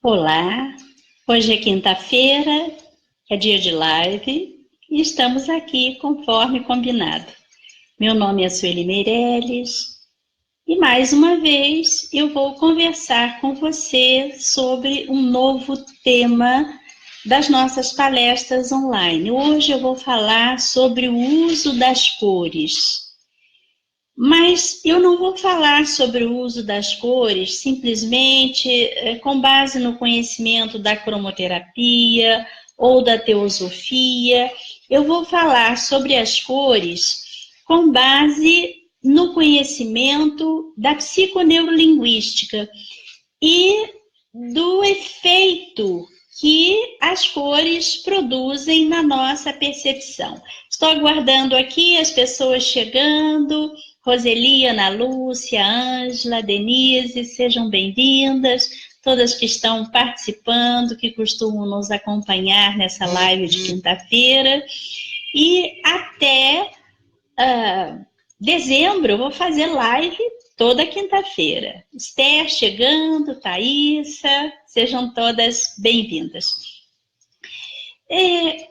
Olá, hoje é quinta-feira, é dia de live e estamos aqui conforme combinado. Meu nome é Sueli Meirelles e mais uma vez eu vou conversar com você sobre um novo tema das nossas palestras online. Hoje eu vou falar sobre o uso das cores. Mas eu não vou falar sobre o uso das cores simplesmente com base no conhecimento da cromoterapia ou da teosofia. Eu vou falar sobre as cores com base no conhecimento da psiconeurolinguística e do efeito que as cores produzem na nossa percepção. Estou aguardando aqui as pessoas chegando. Roseli, Ana Lúcia, Ângela, Denise, sejam bem-vindas, todas que estão participando, que costumam nos acompanhar nessa live de quinta-feira. E até dezembro eu vou fazer live toda quinta-feira. Esther chegando, Thaísa, sejam todas bem-vindas.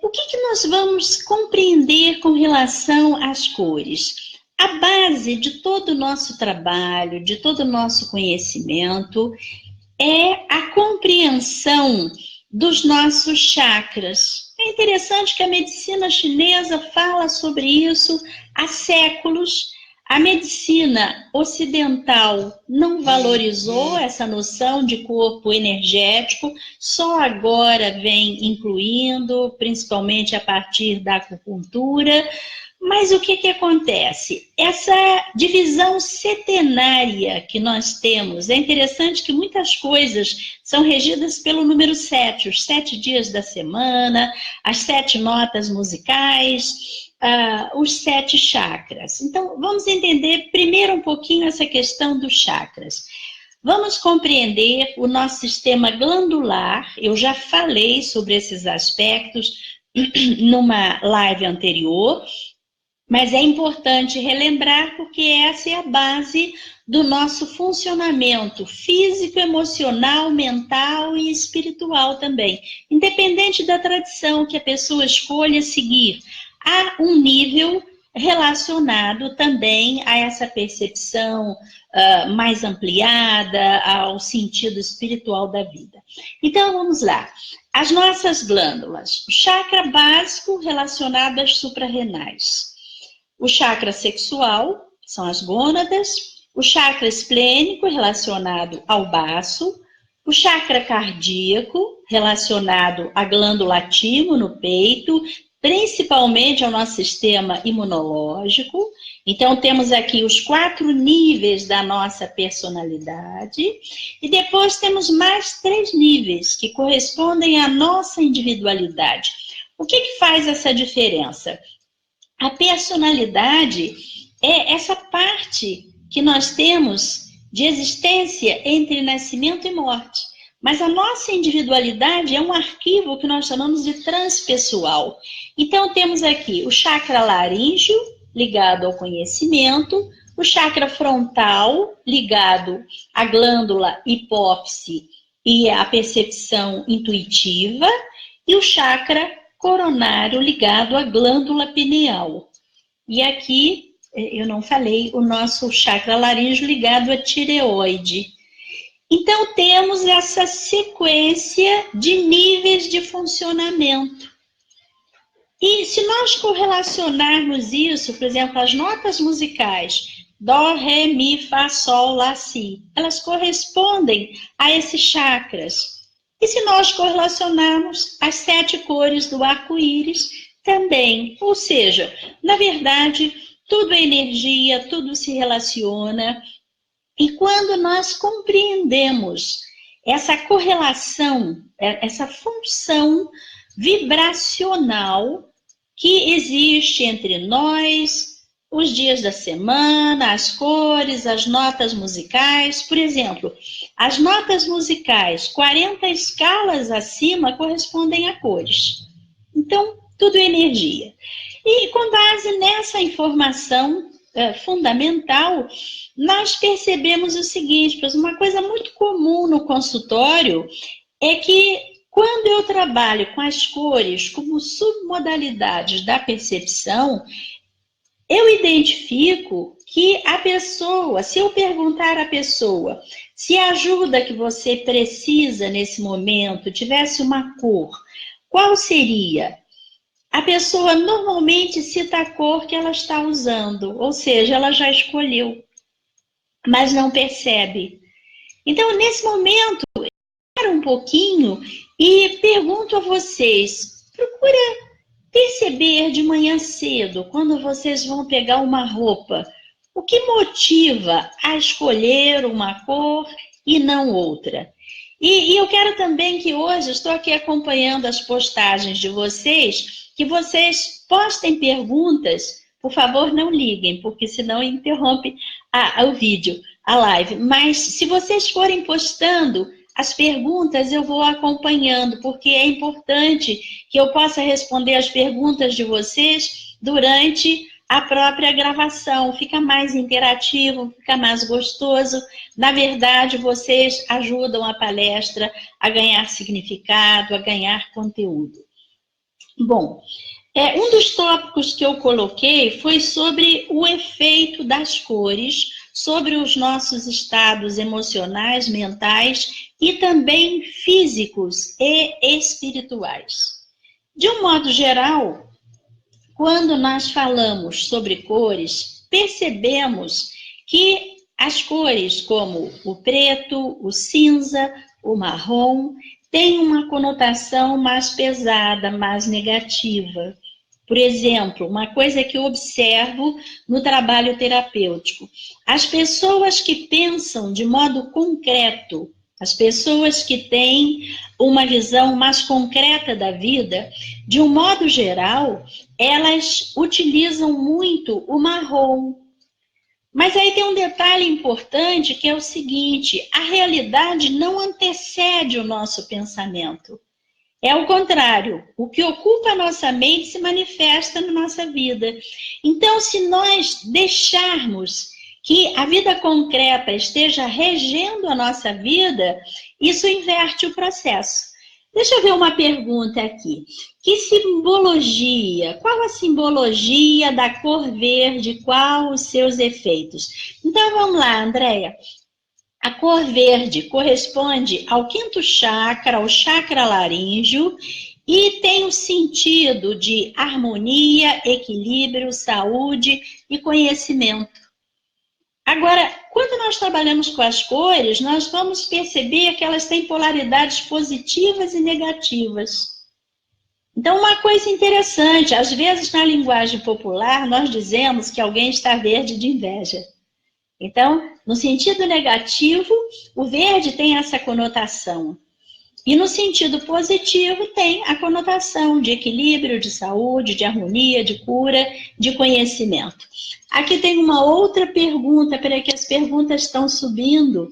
O que nós vamos compreender com relação às cores? A base de todo o nosso trabalho, de todo o nosso conhecimento, é a compreensão dos nossos chakras. É interessante que a medicina chinesa fala sobre isso há séculos. A medicina ocidental não valorizou essa noção de corpo energético, só agora vem incluindo, principalmente a partir da acupuntura. Mas o que acontece? Essa divisão setenária que nós temos, é interessante que muitas coisas são regidas pelo número 7, os 7 dias da semana, as 7 notas musicais, os 7 chakras. Então, vamos entender primeiro um pouquinho essa questão dos chakras. Vamos compreender o nosso sistema glandular. Eu já falei sobre esses aspectos numa live anterior, mas é importante relembrar porque essa é a base do nosso funcionamento físico, emocional, mental e espiritual também. Independente da tradição que a pessoa escolha seguir, há um nível relacionado também a essa percepção mais ampliada, ao sentido espiritual da vida. Então, vamos lá. As nossas glândulas. O chakra básico relacionado às suprarrenais. O chakra sexual, que são as gônadas, o chakra esplênico, relacionado ao baço, o chakra cardíaco, relacionado à glândula timo, no peito, principalmente ao nosso sistema imunológico. Então, temos aqui os 4 níveis da nossa personalidade, e depois temos mais 3 níveis, que correspondem à nossa individualidade. O que faz essa diferença? A personalidade é essa parte que nós temos de existência entre nascimento e morte. Mas a nossa individualidade é um arquivo que nós chamamos de transpessoal. Então, temos aqui o chakra laríngeo, ligado ao conhecimento, o chakra frontal, ligado à glândula hipófise e à percepção intuitiva, e o chakra coronário ligado à glândula pineal. E aqui, eu não falei, o nosso chakra laríngeo ligado à tireoide. Então, temos essa sequência de níveis de funcionamento. E se nós correlacionarmos isso, por exemplo, as notas musicais, Dó, Ré, Mi, Fá, Sol, Lá, Si, elas correspondem a esses chakras. E se nós correlacionarmos as 7 cores do arco-íris também, ou seja, na verdade, tudo é energia, tudo se relaciona. E quando nós compreendemos essa correlação, essa função vibracional que existe entre nós, os dias da semana, as cores, as notas musicais. Por exemplo, as notas musicais, 40 escalas acima, correspondem a cores. Então, tudo é energia. E com base nessa informação fundamental, nós percebemos o seguinte, uma coisa muito comum no consultório é que quando eu trabalho com as cores como submodalidades da percepção, eu identifico que a pessoa, se eu perguntar à pessoa se a ajuda que você precisa nesse momento tivesse uma cor, qual seria? A pessoa normalmente cita a cor que ela está usando, ou seja, ela já escolheu, mas não percebe. Então, nesse momento, para um pouquinho e pergunto a vocês, procura perceber de manhã cedo, quando vocês vão pegar uma roupa, o que motiva a escolher uma cor e não outra? E eu quero também que hoje, estou aqui acompanhando as postagens de vocês, que vocês postem perguntas, por favor não liguem, porque senão interrompe o vídeo, a live. Mas se vocês forem postando as perguntas, eu vou acompanhando, porque é importante que eu possa responder as perguntas de vocês durante a própria gravação. Fica mais interativo, fica mais gostoso. Na verdade, vocês ajudam a palestra a ganhar significado, a ganhar conteúdo. Bom, um dos tópicos que eu coloquei foi sobre o efeito das cores sobre os nossos estados emocionais, mentais e também físicos e espirituais. De um modo geral, quando nós falamos sobre cores, percebemos que as cores como o preto, o cinza, o marrom, têm uma conotação mais pesada, mais negativa. Por exemplo, uma coisa que eu observo no trabalho terapêutico, as pessoas que pensam de modo concreto, as pessoas que têm uma visão mais concreta da vida, de um modo geral, elas utilizam muito o marrom. Mas aí tem um detalhe importante que é o seguinte, a realidade não antecede o nosso pensamento. É o contrário, o que ocupa a nossa mente se manifesta na nossa vida. Então, se nós deixarmos que a vida concreta esteja regendo a nossa vida, isso inverte o processo. Deixa eu ver uma pergunta aqui. Que simbologia? Qual a simbologia da cor verde? Qual os seus efeitos? Então, vamos lá, Andréia. A cor verde corresponde ao quinto chakra, ao chakra laríngeo, e tem o sentido de harmonia, equilíbrio, saúde e conhecimento. Agora, quando nós trabalhamos com as cores, nós vamos perceber que elas têm polaridades positivas e negativas. Então, uma coisa interessante, às vezes na linguagem popular, nós dizemos que alguém está verde de inveja. Então, no sentido negativo, o verde tem essa conotação. E no sentido positivo, tem a conotação de equilíbrio, de saúde, de harmonia, de cura, de conhecimento. Aqui tem uma outra pergunta, peraí que as perguntas estão subindo.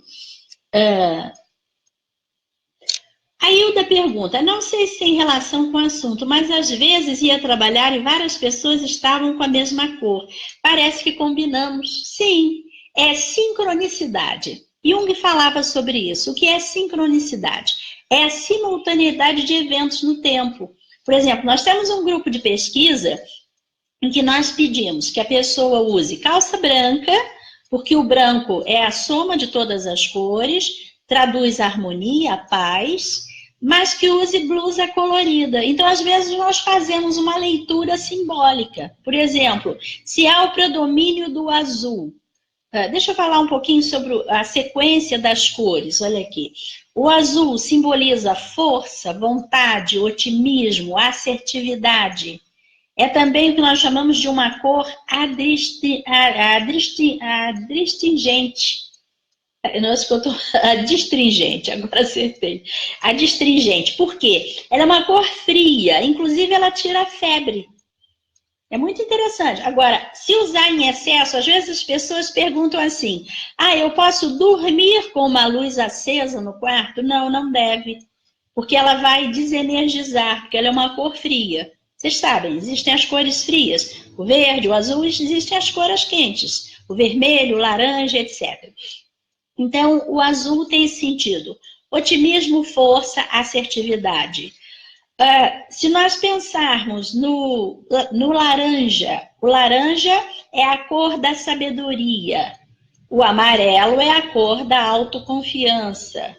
A Hilda pergunta, não sei se tem relação com o assunto, mas às vezes ia trabalhar e várias pessoas estavam com a mesma cor. Parece que combinamos. Sim. É sincronicidade. Jung falava sobre isso. O que é sincronicidade? É a simultaneidade de eventos no tempo. Por exemplo, nós temos um grupo de pesquisa em que nós pedimos que a pessoa use calça branca, porque o branco é a soma de todas as cores, traduz a harmonia, a paz, mas que use blusa colorida. Então, às vezes, nós fazemos uma leitura simbólica. Por exemplo, se há o predomínio do azul, deixa eu falar um pouquinho sobre a sequência das cores, olha aqui. O azul simboliza força, vontade, otimismo, assertividade. É também o que nós chamamos de uma cor adstringente. Nossa, que eu tô adstringente, agora acertei. Adstringente, por quê? Ela é uma cor fria, inclusive ela tira a febre. É muito interessante. Agora, se usar em excesso, às vezes as pessoas perguntam assim, eu posso dormir com uma luz acesa no quarto? Não, não deve, porque ela vai desenergizar, porque ela é uma cor fria. Vocês sabem, existem as cores frias, o verde, o azul, existem as cores quentes, o vermelho, o laranja, etc. Então, o azul tem esse sentido. Otimismo, força, assertividade. Se nós pensarmos no laranja, o laranja é a cor da sabedoria, o amarelo é a cor da autoconfiança,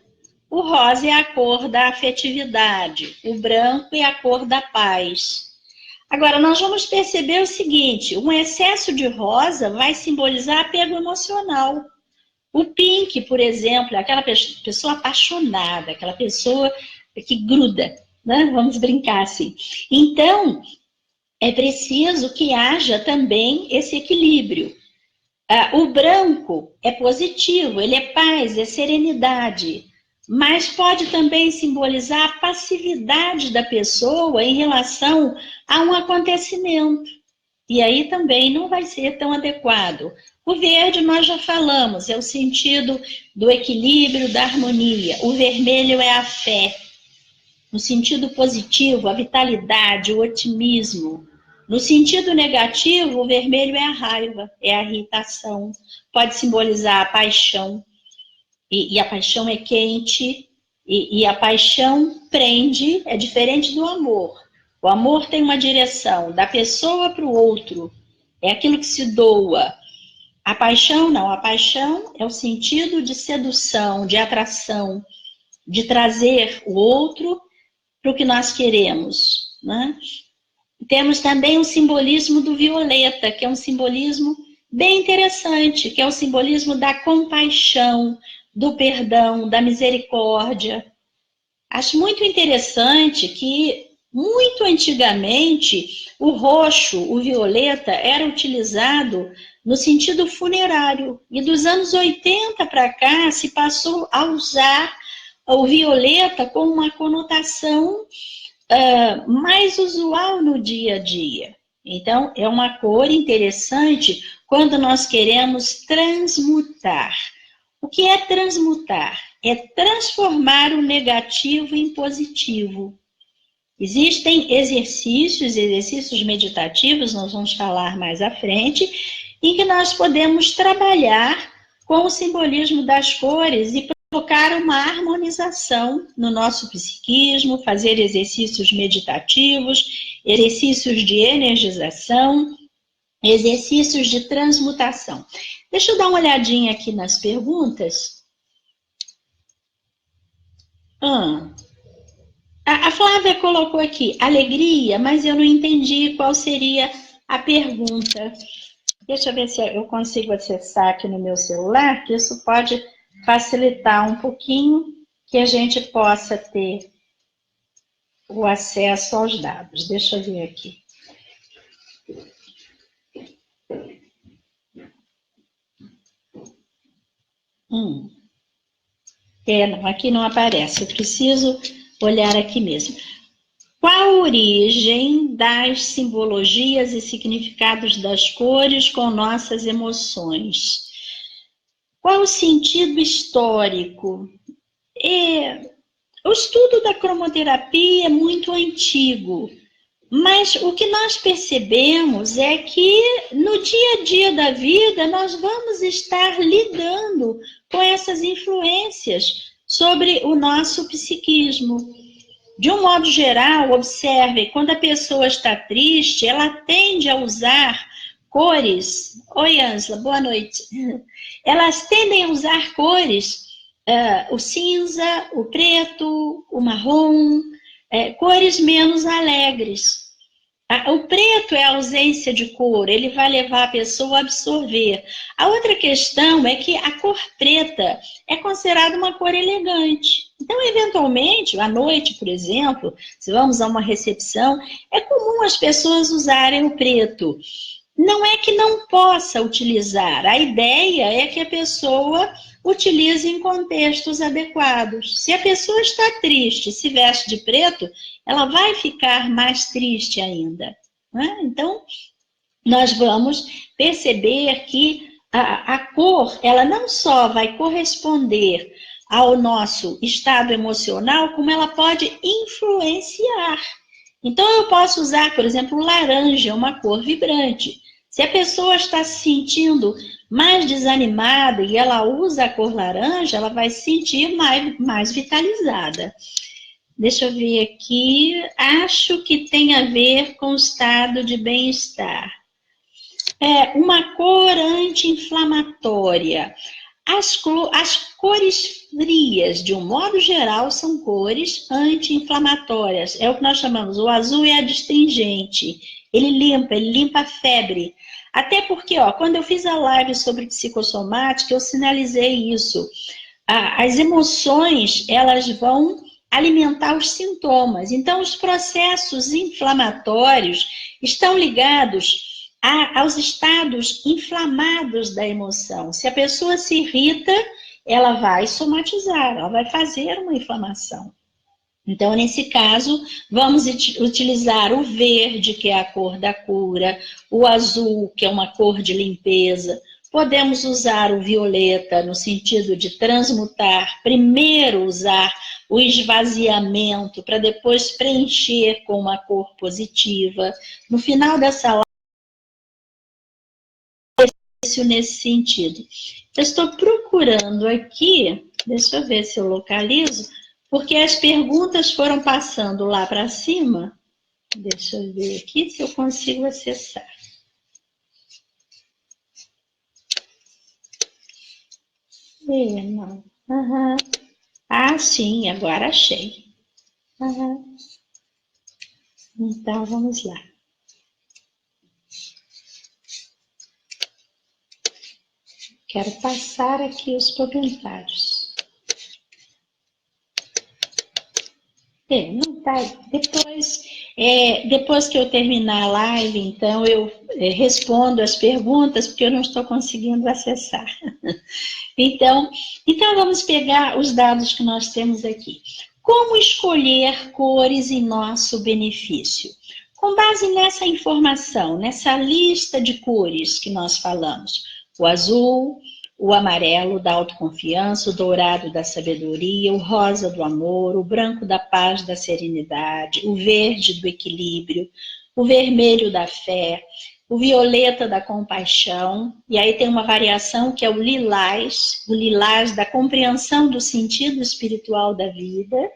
o rosa é a cor da afetividade, o branco é a cor da paz. Agora, nós vamos perceber o seguinte, um excesso de rosa vai simbolizar apego emocional. O pink, por exemplo, é aquela pessoa apaixonada, aquela pessoa que gruda, né? Vamos brincar assim. Então, é preciso que haja também esse equilíbrio. O branco é positivo, ele é paz, é serenidade, mas pode também simbolizar a passividade da pessoa em relação a um acontecimento. E aí também não vai ser tão adequado. O verde nós já falamos, é o sentido do equilíbrio, da harmonia. O vermelho é a fé, no sentido positivo, a vitalidade, o otimismo. No sentido negativo, o vermelho é a raiva, é a irritação. Pode simbolizar a paixão, e a paixão é quente, e a paixão prende, é diferente do amor. O amor tem uma direção, da pessoa para o outro, é aquilo que se doa. A paixão não, a paixão é o sentido de sedução, de atração, de trazer o outro para o que nós queremos, né? Temos também o simbolismo do violeta, que é um simbolismo bem interessante, que é o simbolismo da compaixão, do perdão, da misericórdia. Acho muito interessante que, muito antigamente, o roxo, o violeta, era utilizado no sentido funerário. E dos anos 80 para cá, se passou a usar o violeta com uma conotação mais usual no dia a dia. Então, é uma cor interessante quando nós queremos transmutar. O que é transmutar? É transformar o negativo em positivo. Existem exercícios meditativos, nós vamos falar mais à frente, em que nós podemos trabalhar com o simbolismo das cores e provocar uma harmonização no nosso psiquismo, fazer exercícios meditativos, exercícios de energização, exercícios de transmutação. Deixa eu dar uma olhadinha aqui nas perguntas. A Flávia colocou aqui, alegria, mas eu não entendi qual seria a pergunta. Deixa eu ver se eu consigo acessar aqui no meu celular, que isso pode facilitar um pouquinho que a gente possa ter o acesso aos dados. Deixa eu ver aqui. Não, aqui não aparece, eu preciso olhar aqui mesmo. Qual a origem das simbologias e significados das cores com nossas emoções? Qual o sentido histórico? O estudo da cromoterapia é muito antigo, mas o que nós percebemos é que no dia a dia da vida nós vamos estar lidando com essas influências sobre o nosso psiquismo. De um modo geral, observe, quando a pessoa está triste, ela tende a usar cores. Oi, Ângela, boa noite. Elas tendem a usar cores, o cinza, o preto, o marrom, cores menos alegres. O preto é a ausência de cor, ele vai levar a pessoa a absorver. A outra questão é que a cor preta é considerada uma cor elegante. Então, eventualmente, à noite, por exemplo, se vamos a uma recepção, é comum as pessoas usarem o preto. Não é que não possa utilizar, a ideia é que a pessoa utilize em contextos adequados. Se a pessoa está triste, se veste de preto, ela vai ficar mais triste ainda, né? Então, nós vamos perceber que a cor, ela não só vai corresponder ao nosso estado emocional, como ela pode influenciar. Então, eu posso usar, por exemplo, o laranja, uma cor vibrante. Se a pessoa está se sentindo mais desanimada e ela usa a cor laranja, ela vai se sentir mais vitalizada. Deixa eu ver aqui. Acho que tem a ver com o estado de bem-estar. É uma cor anti-inflamatória. As cores frias, de um modo geral, são cores anti-inflamatórias. É o que nós chamamos, o azul é adstringente. Ele limpa a febre. Até porque, ó, quando eu fiz a live sobre psicossomática, eu sinalizei isso. As emoções, elas vão alimentar os sintomas. Então, os processos inflamatórios estão ligados aos estados inflamados da emoção. Se a pessoa se irrita, ela vai somatizar, ela vai fazer uma inflamação. Então, nesse caso, vamos utilizar o verde, que é a cor da cura, o azul, que é uma cor de limpeza. Podemos usar o violeta no sentido de transmutar, primeiro usar o esvaziamento para depois preencher com uma cor positiva. No final dessa live, nesse sentido. Eu estou procurando aqui, deixa eu ver se eu localizo, porque as perguntas foram passando lá para cima. Deixa eu ver aqui se eu consigo acessar. Não. Uhum. Ah, sim, agora achei. Uhum. Então, vamos lá. Quero passar aqui os comentários. Não tá. Depois que eu terminar a live, então eu respondo as perguntas, porque eu não estou conseguindo acessar. Então vamos pegar os dados que nós temos aqui. Como escolher cores em nosso benefício? Com base nessa informação, nessa lista de cores que nós falamos, o azul, o amarelo da autoconfiança, o dourado da sabedoria, o rosa do amor, o branco da paz, da serenidade, o verde do equilíbrio, o vermelho da fé, o violeta da compaixão, e aí tem uma variação que é o lilás da compreensão do sentido espiritual da vida.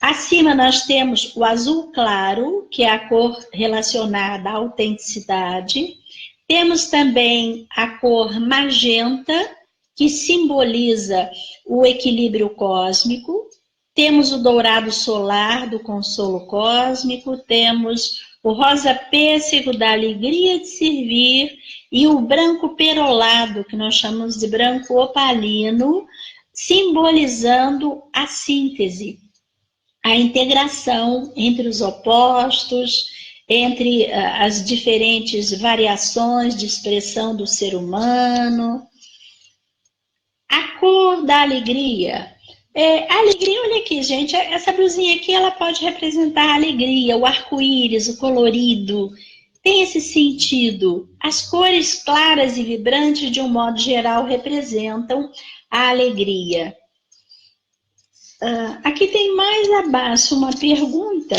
Acima nós temos o azul claro, que é a cor relacionada à autenticidade. Temos também a cor magenta, que simboliza o equilíbrio cósmico. Temos o dourado solar, do consolo cósmico. Temos o rosa pêssego, da alegria de servir. E o branco perolado, que nós chamamos de branco opalino, simbolizando a síntese, a integração entre os opostos, entre as diferentes variações de expressão do ser humano. A cor da alegria. A alegria, olha aqui, gente, essa blusinha aqui, ela pode representar a alegria, o arco-íris, o colorido, tem esse sentido. As cores claras e vibrantes, de um modo geral, representam a alegria. Aqui tem mais abaixo uma pergunta.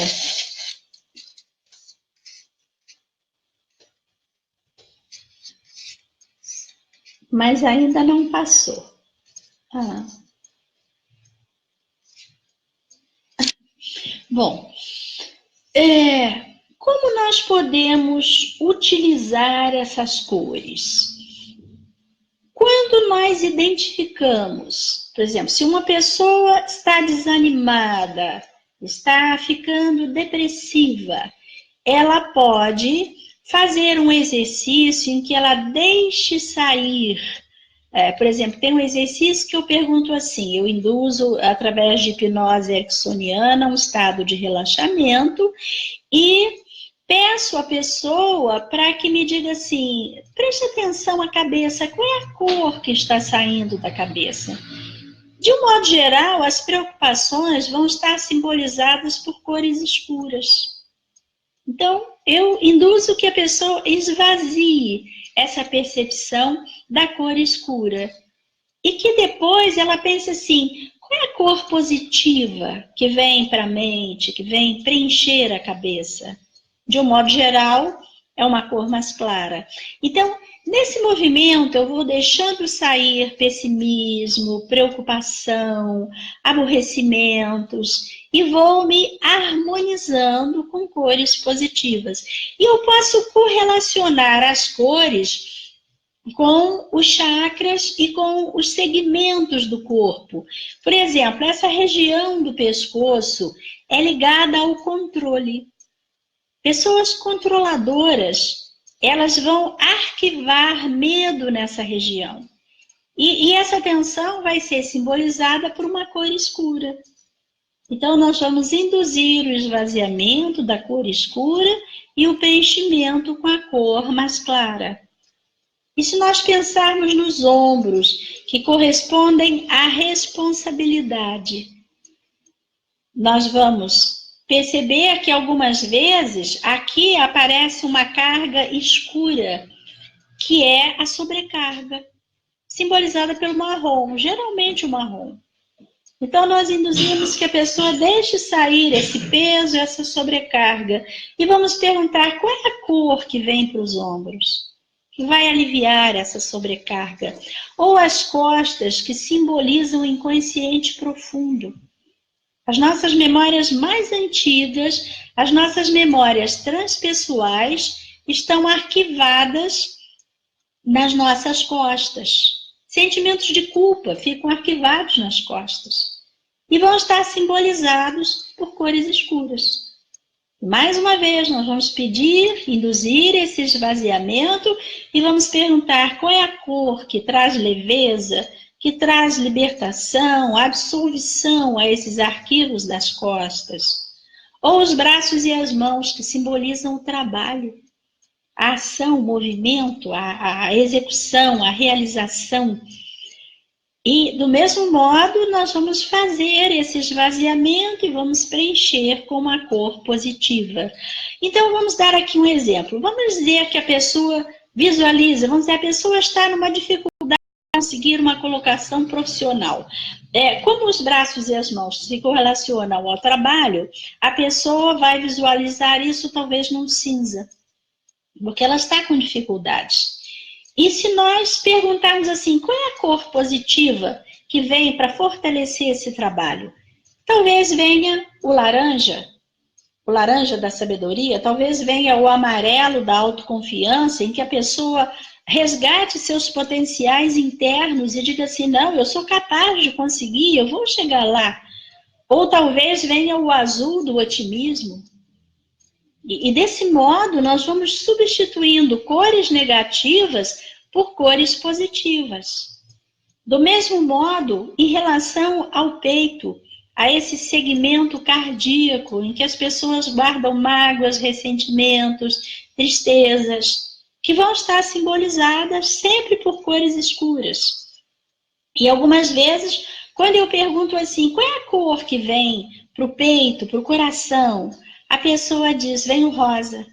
Mas ainda não passou. Bom, como nós podemos utilizar essas cores? Quando nós identificamos, por exemplo, se uma pessoa está desanimada, está ficando depressiva, ela pode fazer um exercício em que ela deixe sair. Por exemplo, tem um exercício que eu pergunto assim, eu induzo através de hipnose ericksoniana um estado de relaxamento e peço à pessoa para que me diga assim, preste atenção à cabeça, qual é a cor que está saindo da cabeça? De um modo geral, as preocupações vão estar simbolizadas por cores escuras. Então, eu induzo que a pessoa esvazie essa percepção da cor escura. E que depois ela pense assim, qual é a cor positiva que vem para a mente, que vem preencher a cabeça? De um modo geral, é uma cor mais clara. Então, nesse movimento, eu vou deixando sair pessimismo, preocupação, aborrecimentos e vou me harmonizando com cores positivas. E eu posso correlacionar as cores com os chakras e com os segmentos do corpo. Por exemplo, essa região do pescoço é ligada ao controle. Pessoas controladoras, elas vão arquivar medo nessa região. E essa tensão vai ser simbolizada por uma cor escura. Então, nós vamos induzir o esvaziamento da cor escura e o preenchimento com a cor mais clara. E se nós pensarmos nos ombros, que correspondem à responsabilidade, nós vamos perceber que algumas vezes aqui aparece uma carga escura, que é a sobrecarga, simbolizada pelo marrom, geralmente o marrom. Então, nós induzimos que a pessoa deixe sair esse peso, essa sobrecarga. E vamos perguntar qual é a cor que vem para os ombros, que vai aliviar essa sobrecarga. Ou as costas, que simbolizam o inconsciente profundo. As nossas memórias mais antigas, as nossas memórias transpessoais, estão arquivadas nas nossas costas. Sentimentos de culpa ficam arquivados nas costas e vão estar simbolizados por cores escuras. Mais uma vez, nós vamos pedir, induzir esse esvaziamento e vamos perguntar qual é a cor que traz leveza, que traz libertação, absolvição a esses arquivos das costas. Ou os braços e as mãos, que simbolizam o trabalho, a ação, o movimento, a execução, a realização. E, do mesmo modo, nós vamos fazer esse esvaziamento e vamos preencher com uma cor positiva. Então, vamos dar aqui um exemplo. Vamos dizer que a pessoa visualiza, vamos dizer, a pessoa está numa dificuldade de conseguir uma colocação profissional. Como os braços e as mãos se correlacionam ao trabalho, a pessoa vai visualizar isso talvez num cinza, porque ela está com dificuldades. E se nós perguntarmos assim, qual é a cor positiva que vem para fortalecer esse trabalho? Talvez venha o laranja da sabedoria, talvez venha o amarelo da autoconfiança, em que a pessoa resgate seus potenciais internos e diga assim, não, eu sou capaz de conseguir, eu vou chegar lá. Ou talvez venha o azul do otimismo. E desse modo, nós vamos substituindo cores negativas por cores positivas. Do mesmo modo, em relação ao peito, a esse segmento cardíaco, em que as pessoas guardam mágoas, ressentimentos, tristezas, que vão estar simbolizadas sempre por cores escuras. E algumas vezes, quando eu pergunto assim, qual é a cor que vem para o peito, para o coração? A pessoa diz, vem o rosa.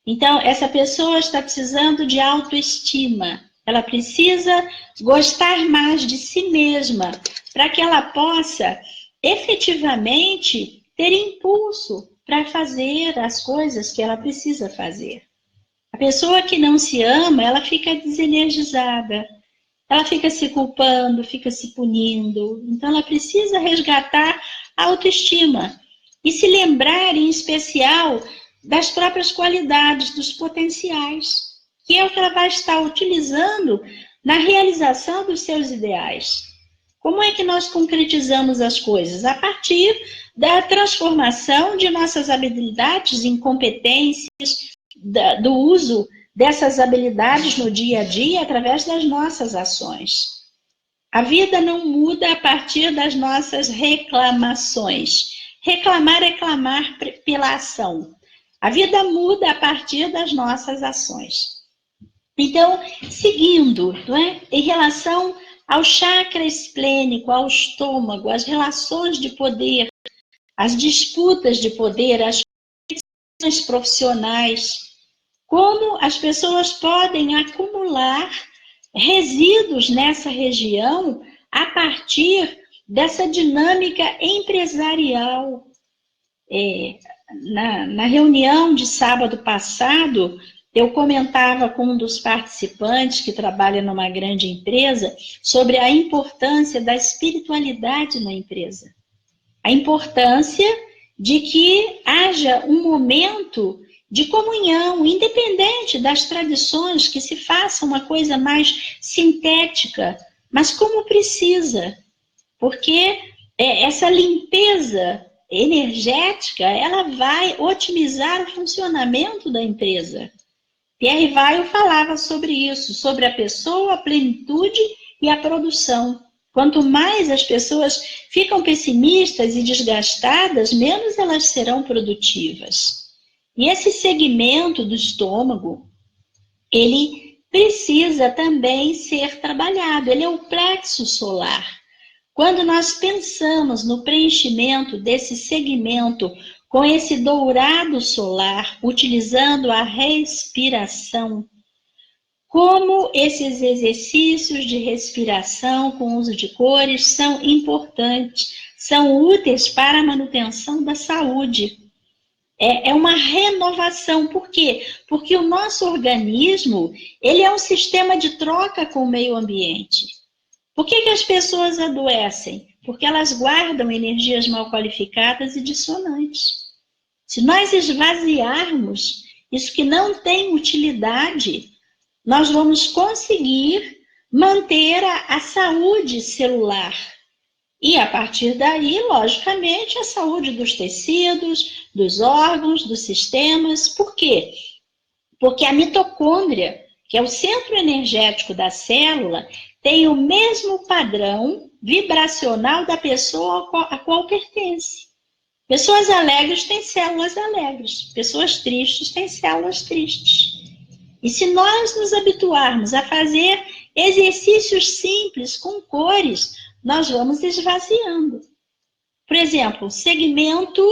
Então, essa pessoa está precisando de autoestima. Ela precisa gostar mais de si mesma, para que ela possa efetivamente ter impulso para fazer as coisas que ela precisa fazer. A pessoa que não se ama, ela fica desenergizada. Ela fica se culpando, fica se punindo. Então, ela precisa resgatar a autoestima. E se lembrar, em especial, das próprias qualidades, dos potenciais, que é o que ela vai estar utilizando na realização dos seus ideais. Como é que nós concretizamos as coisas? A partir da transformação de nossas habilidades em competências, do uso dessas habilidades no dia a dia, através das nossas ações. A vida não muda a partir das nossas reclamações. Reclamar é clamar pela ação. A vida muda a partir das nossas ações. Então, seguindo, não é? Em relação ao chakra esplênico, ao estômago, as relações de poder, as disputas de poder, as competições profissionais, como as pessoas podem acumular resíduos nessa região a partir dessa dinâmica empresarial. Na reunião de sábado passado, eu comentava com um dos participantes que trabalha numa grande empresa sobre a importância da espiritualidade na empresa. A importância de que haja um momento de comunhão, independente das tradições, que se faça uma coisa mais sintética, mas como precisa, porque essa limpeza energética, ela vai otimizar o funcionamento da empresa. Pierre Weil falava sobre isso, sobre a pessoa, a plenitude e a produção. Quanto mais as pessoas ficam pessimistas e desgastadas, menos elas serão produtivas. E esse segmento do estômago, ele precisa também ser trabalhado, ele é o plexo solar. Quando nós pensamos no preenchimento desse segmento com esse dourado solar, utilizando a respiração, como esses exercícios de respiração com uso de cores são importantes, são úteis para a manutenção da saúde. É uma renovação. Por quê? Porque o nosso organismo, ele é um sistema de troca com o meio ambiente. Por que as pessoas adoecem? Porque elas guardam energias mal qualificadas e dissonantes. Se nós esvaziarmos isso que não tem utilidade, nós vamos conseguir manter a saúde celular. E a partir daí, logicamente, a saúde dos tecidos, dos órgãos, dos sistemas. Por quê? Porque a mitocôndria, que é o centro energético da célula, tem o mesmo padrão vibracional da pessoa a qual pertence. Pessoas alegres têm células alegres, pessoas tristes têm células tristes. E se nós nos habituarmos a fazer exercícios simples com cores, nós vamos esvaziando. Por exemplo, segmento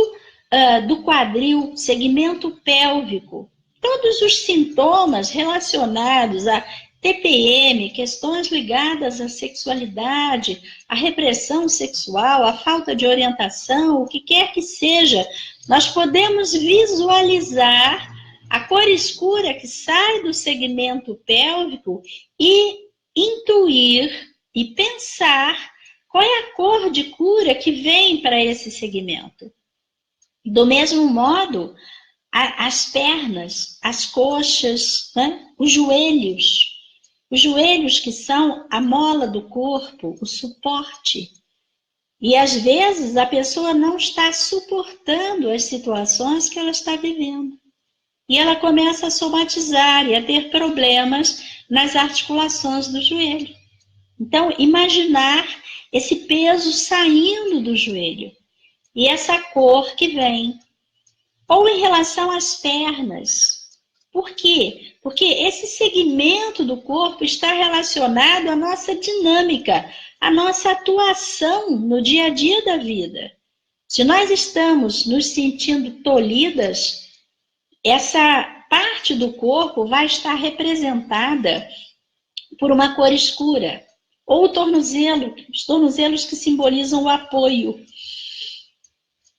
do quadril, segmento pélvico. Todos os sintomas relacionados a TPM, questões ligadas à sexualidade, à repressão sexual, à falta de orientação, o que quer que seja, nós podemos visualizar a cor escura que sai do segmento pélvico e intuir e pensar qual é a cor de cura que vem para esse segmento. Do mesmo modo, as pernas, as coxas, né? Os joelhos que são a mola do corpo, o suporte. E às vezes a pessoa não está suportando as situações que ela está vivendo. E ela começa a somatizar e a ter problemas nas articulações do joelho. Então, imaginar esse peso saindo do joelho e essa cor que vem. Ou em relação às pernas. Por quê? Porque esse segmento do corpo está relacionado à nossa dinâmica, à nossa atuação no dia a dia da vida. Se nós estamos nos sentindo tolhidas, essa parte do corpo vai estar representada por uma cor escura. Ou o tornozelo, os tornozelos que simbolizam o apoio.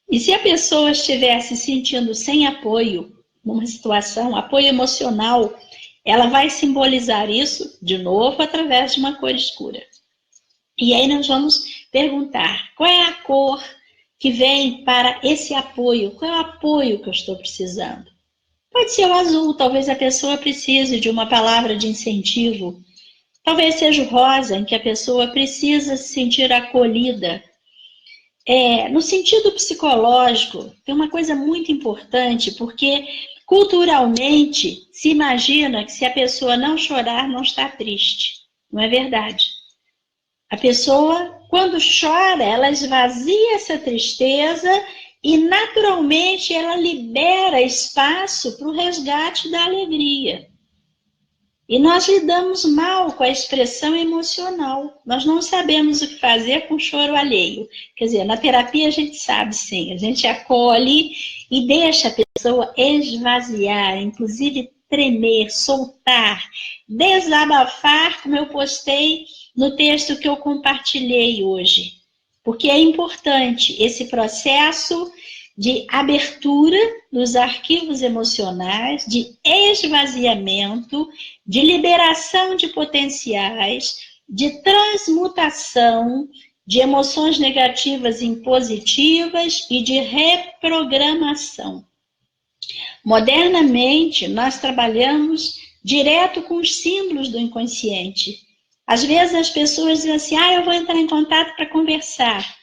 E se a pessoa estiver se sentindo sem apoio, numa situação, apoio emocional, ela vai simbolizar isso, de novo, através de uma cor escura. E aí nós vamos perguntar, qual é a cor que vem para esse apoio? Qual é o apoio que eu estou precisando? Pode ser o azul, talvez a pessoa precise de uma palavra de incentivo. Talvez seja o rosa, em que a pessoa precisa se sentir acolhida. No sentido psicológico, tem uma coisa muito importante, porque culturalmente se imagina que se a pessoa não chorar, não está triste. Não é verdade. A pessoa, quando chora, ela esvazia essa tristeza e naturalmente ela libera espaço para o resgate da alegria. E nós lidamos mal com a expressão emocional. Nós não sabemos o que fazer com o choro alheio. Quer dizer, na terapia a gente sabe sim, a gente acolhe e deixa a pessoa esvaziar, inclusive tremer, soltar, desabafar, como eu postei no texto que eu compartilhei hoje. Porque é importante esse processo de abertura dos arquivos emocionais, de esvaziamento, de liberação de potenciais, de transmutação de emoções negativas em positivas e de reprogramação. Modernamente, nós trabalhamos direto com os símbolos do inconsciente. Às vezes as pessoas dizem assim, eu vou entrar em contato para conversar.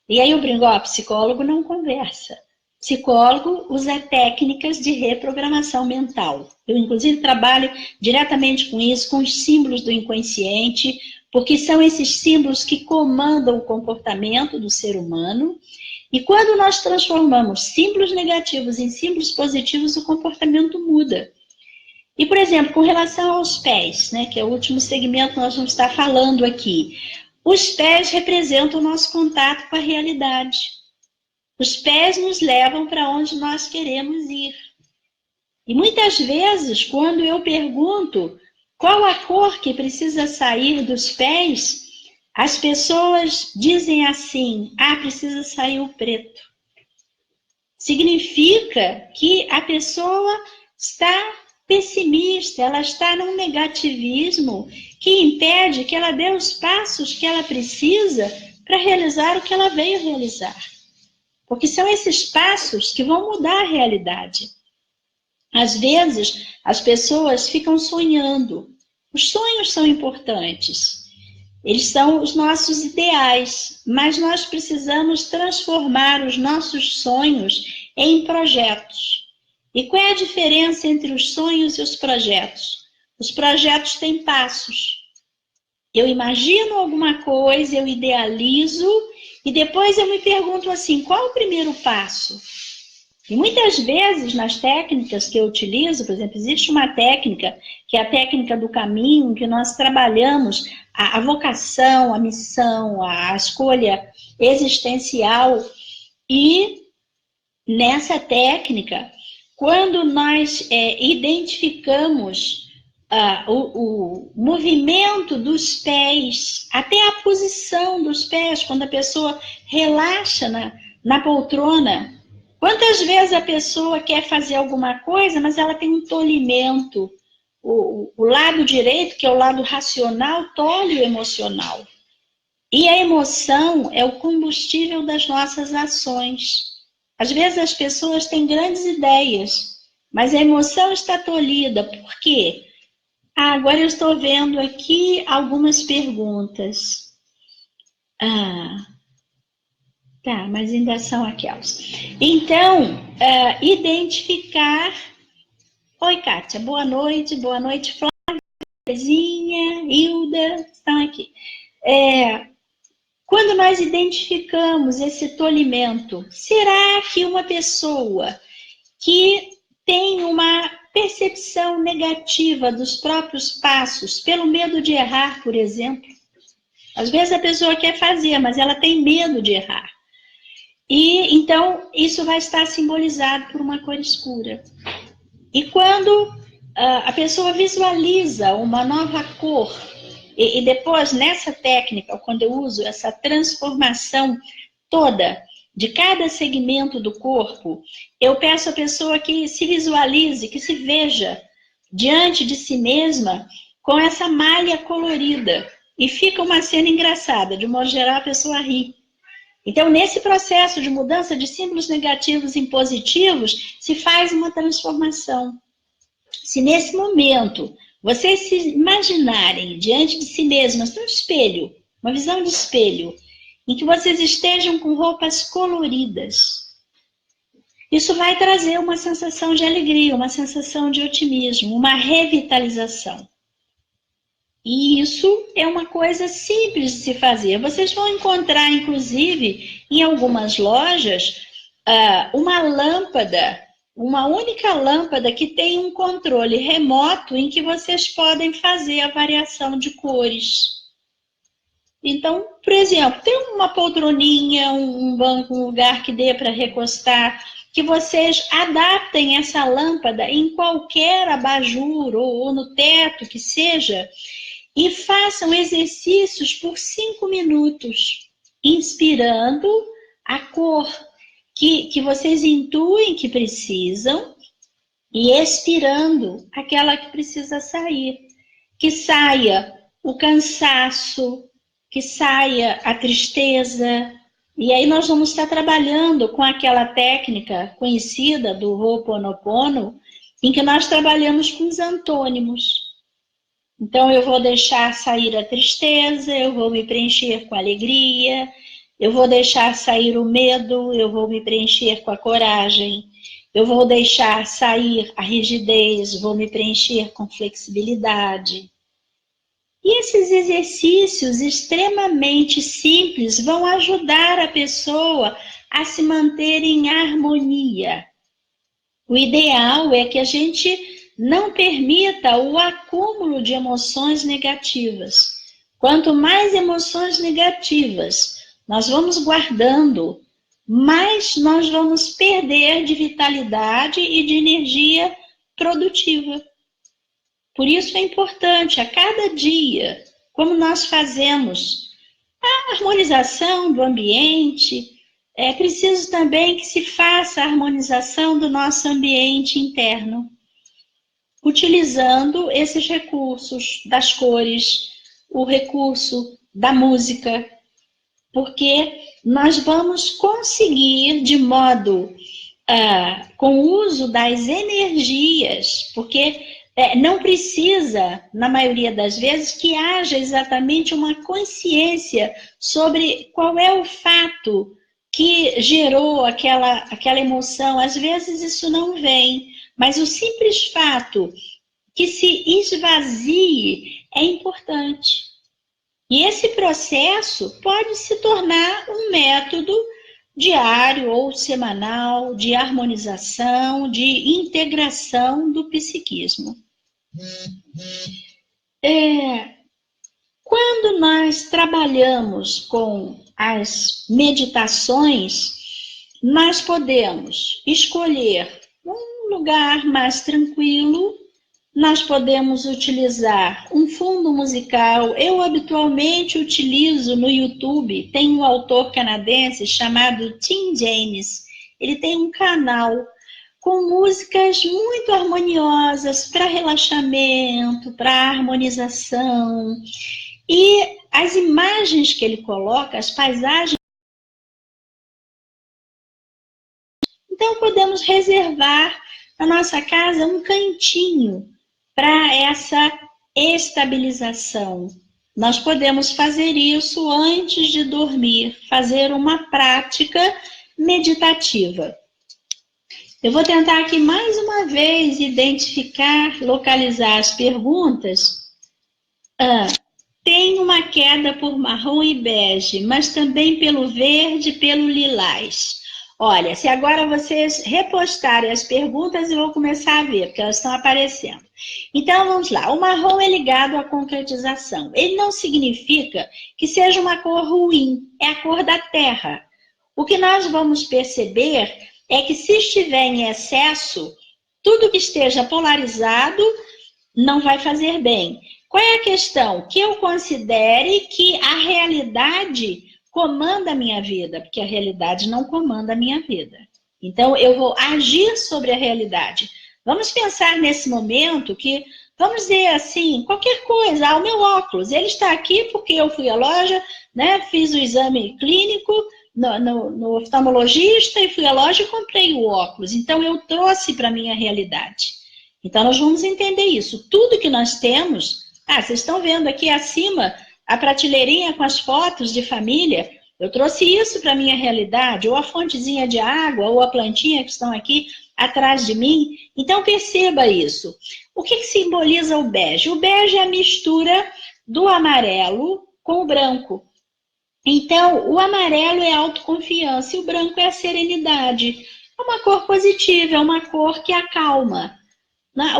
E aí eu brinco, psicólogo não conversa. Psicólogo usa técnicas de reprogramação mental. Eu, inclusive, trabalho diretamente com isso, com os símbolos do inconsciente, porque são esses símbolos que comandam o comportamento do ser humano. E quando nós transformamos símbolos negativos em símbolos positivos, o comportamento muda. E, por exemplo, com relação aos pés, né, que é o último segmento que nós vamos estar falando aqui, os pés representam o nosso contato com a realidade. Os pés nos levam para onde nós queremos ir. E muitas vezes, quando eu pergunto qual a cor que precisa sair dos pés, as pessoas dizem assim, precisa sair o preto. Significa que a pessoa está pessimista, ela está num negativismo que impede que ela dê os passos que ela precisa para realizar o que ela veio realizar. Porque são esses passos que vão mudar a realidade. Às vezes, as pessoas ficam sonhando. Os sonhos são importantes. Eles são os nossos ideais, mas nós precisamos transformar os nossos sonhos em projetos. E qual é a diferença entre os sonhos e os projetos? Os projetos têm passos. Eu imagino alguma coisa, eu idealizo, e depois eu me pergunto assim, qual o primeiro passo? E muitas vezes, nas técnicas que eu utilizo, por exemplo, existe uma técnica, que é a técnica do caminho, que nós trabalhamos a vocação, a missão, a escolha existencial. E nessa técnica, quando nós identificamos o movimento dos pés, até a posição dos pés, quando a pessoa relaxa na poltrona, quantas vezes a pessoa quer fazer alguma coisa, mas ela tem um tolimento. O lado direito, que é o lado racional, tolhe o emocional. E a emoção é o combustível das nossas ações. Às vezes as pessoas têm grandes ideias, mas a emoção está tolhida. Por quê? Agora eu estou vendo aqui algumas perguntas. Tá, mas ainda são aquelas. Então, identificar... Oi, Kátia, boa noite, Flávia, Terezinha, Hilda, estão aqui. Quando nós identificamos esse tolimento, será que uma pessoa que tem uma percepção negativa dos próprios passos, pelo medo de errar, por exemplo, às vezes a pessoa quer fazer, mas ela tem medo de errar. E então isso vai estar simbolizado por uma cor escura. E quando a pessoa visualiza uma nova cor, e depois nessa técnica, quando eu uso essa transformação toda de cada segmento do corpo, eu peço à pessoa que se visualize, que se veja diante de si mesma com essa malha colorida. E fica uma cena engraçada, de modo geral a pessoa ri. Então, nesse processo de mudança de símbolos negativos em positivos, se faz uma transformação. Se nesse momento vocês se imaginarem diante de si mesmas, um espelho, uma visão de espelho, em que vocês estejam com roupas coloridas, isso vai trazer uma sensação de alegria, uma sensação de otimismo, uma revitalização. E isso é uma coisa simples de se fazer. Vocês vão encontrar, inclusive, em algumas lojas, uma lâmpada, uma única lâmpada que tem um controle remoto em que vocês podem fazer a variação de cores. Então, por exemplo, tem uma poltroninha, um banco, um lugar que dê para recostar, que vocês adaptem essa lâmpada em qualquer abajur ou no teto que seja, e façam exercícios por 5 minutos, inspirando a cor que vocês intuem que precisam e expirando aquela que precisa sair. Que saia o cansaço, que saia a tristeza. E aí nós vamos estar trabalhando com aquela técnica conhecida do Ho'oponopono, em que nós trabalhamos com os antônimos. Então eu vou deixar sair a tristeza, eu vou me preencher com alegria, eu vou deixar sair o medo, eu vou me preencher com a coragem, eu vou deixar sair a rigidez, vou me preencher com flexibilidade. E esses exercícios extremamente simples vão ajudar a pessoa a se manter em harmonia. O ideal é que a gente não permita o acúmulo de emoções negativas. Quanto mais emoções negativas nós vamos guardando, mais nós vamos perder de vitalidade e de energia produtiva. Por isso é importante, a cada dia, como nós fazemos a harmonização do ambiente, é preciso também que se faça a harmonização do nosso ambiente interno, utilizando esses recursos das cores, o recurso da música, porque nós vamos conseguir de modo, com o uso das energias, porque não precisa, na maioria das vezes, que haja exatamente uma consciência sobre qual é o fato que gerou aquela emoção. Às vezes isso não vem, mas o simples fato que se esvazie é importante. E esse processo pode se tornar um método diário ou semanal de harmonização, de integração do psiquismo. Quando nós trabalhamos com as meditações, nós podemos escolher um lugar mais tranquilo, nós podemos utilizar um fundo musical. Eu habitualmente utilizo no YouTube, tem um autor canadense chamado Tim James, ele tem um canal com músicas muito harmoniosas para relaxamento, para harmonização. E as imagens que ele coloca, as paisagens. Então, podemos reservar na nossa casa um cantinho para essa estabilização. Nós podemos fazer isso antes de dormir, fazer uma prática meditativa. Eu vou tentar aqui mais uma vez identificar, localizar as perguntas. Tem uma queda por marrom e bege, mas também pelo verde e pelo lilás. Olha, se agora vocês repostarem as perguntas, eu vou começar a ver, porque elas estão aparecendo. Então, vamos lá. O marrom é ligado à concretização. Ele não significa que seja uma cor ruim, é a cor da terra. O que nós vamos perceber é que se estiver em excesso, tudo que esteja polarizado não vai fazer bem. Qual é a questão? Que eu considere que a realidade comanda a minha vida, porque a realidade não comanda a minha vida. Então, eu vou agir sobre a realidade. Vamos pensar nesse momento que, vamos dizer assim, qualquer coisa, o meu óculos, ele está aqui porque eu fui à loja, né, fiz o exame clínico no oftalmologista e fui à loja e comprei o óculos. Então, eu trouxe para a minha realidade. Então, nós vamos entender isso. Tudo que nós temos... vocês estão vendo aqui acima a prateleirinha com as fotos de família. Eu trouxe isso para a minha realidade, ou a fontezinha de água, ou a plantinha que estão aqui atrás de mim. Então, perceba isso. O que simboliza o bege? O bege é a mistura do amarelo com o branco. Então, o amarelo é a autoconfiança e o branco é a serenidade. É uma cor positiva, é uma cor que acalma.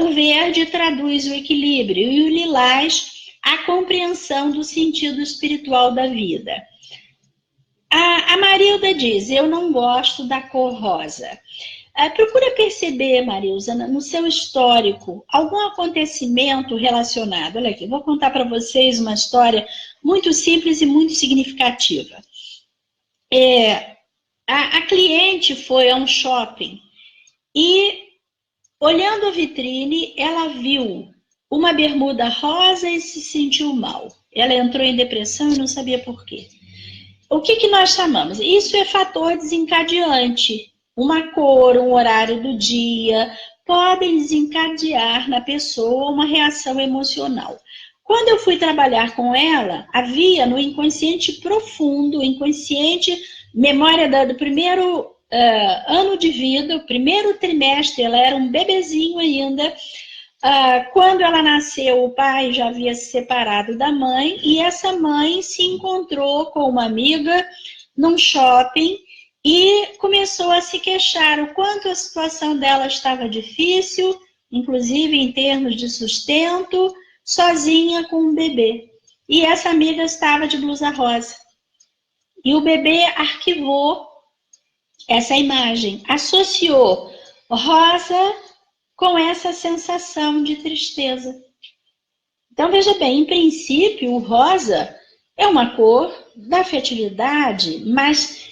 O verde traduz o equilíbrio e o lilás a compreensão do sentido espiritual da vida. A Marilda diz, eu não gosto da cor rosa. Procura perceber, Marilza, no seu histórico, algum acontecimento relacionado. Olha aqui, vou contar para vocês uma história muito simples e muito significativa. A cliente foi a um shopping e, olhando a vitrine, ela viu uma bermuda rosa e se sentiu mal. Ela entrou em depressão e não sabia por quê. O que nós chamamos? Isso é fator desencadeante. Uma cor, um horário do dia, podem desencadear na pessoa uma reação emocional. Quando eu fui trabalhar com ela, havia no inconsciente profundo, inconsciente, memória do primeiro ano de vida, o primeiro trimestre, ela era um bebezinho ainda. Quando ela nasceu, o pai já havia se separado da mãe e essa mãe se encontrou com uma amiga num shopping e começou a se queixar o quanto a situação dela estava difícil, inclusive em termos de sustento, sozinha com um bebê. E essa amiga estava de blusa rosa. E o bebê arquivou essa imagem, associou rosa com essa sensação de tristeza. Então, veja bem, em princípio, o rosa é uma cor da afetividade, mas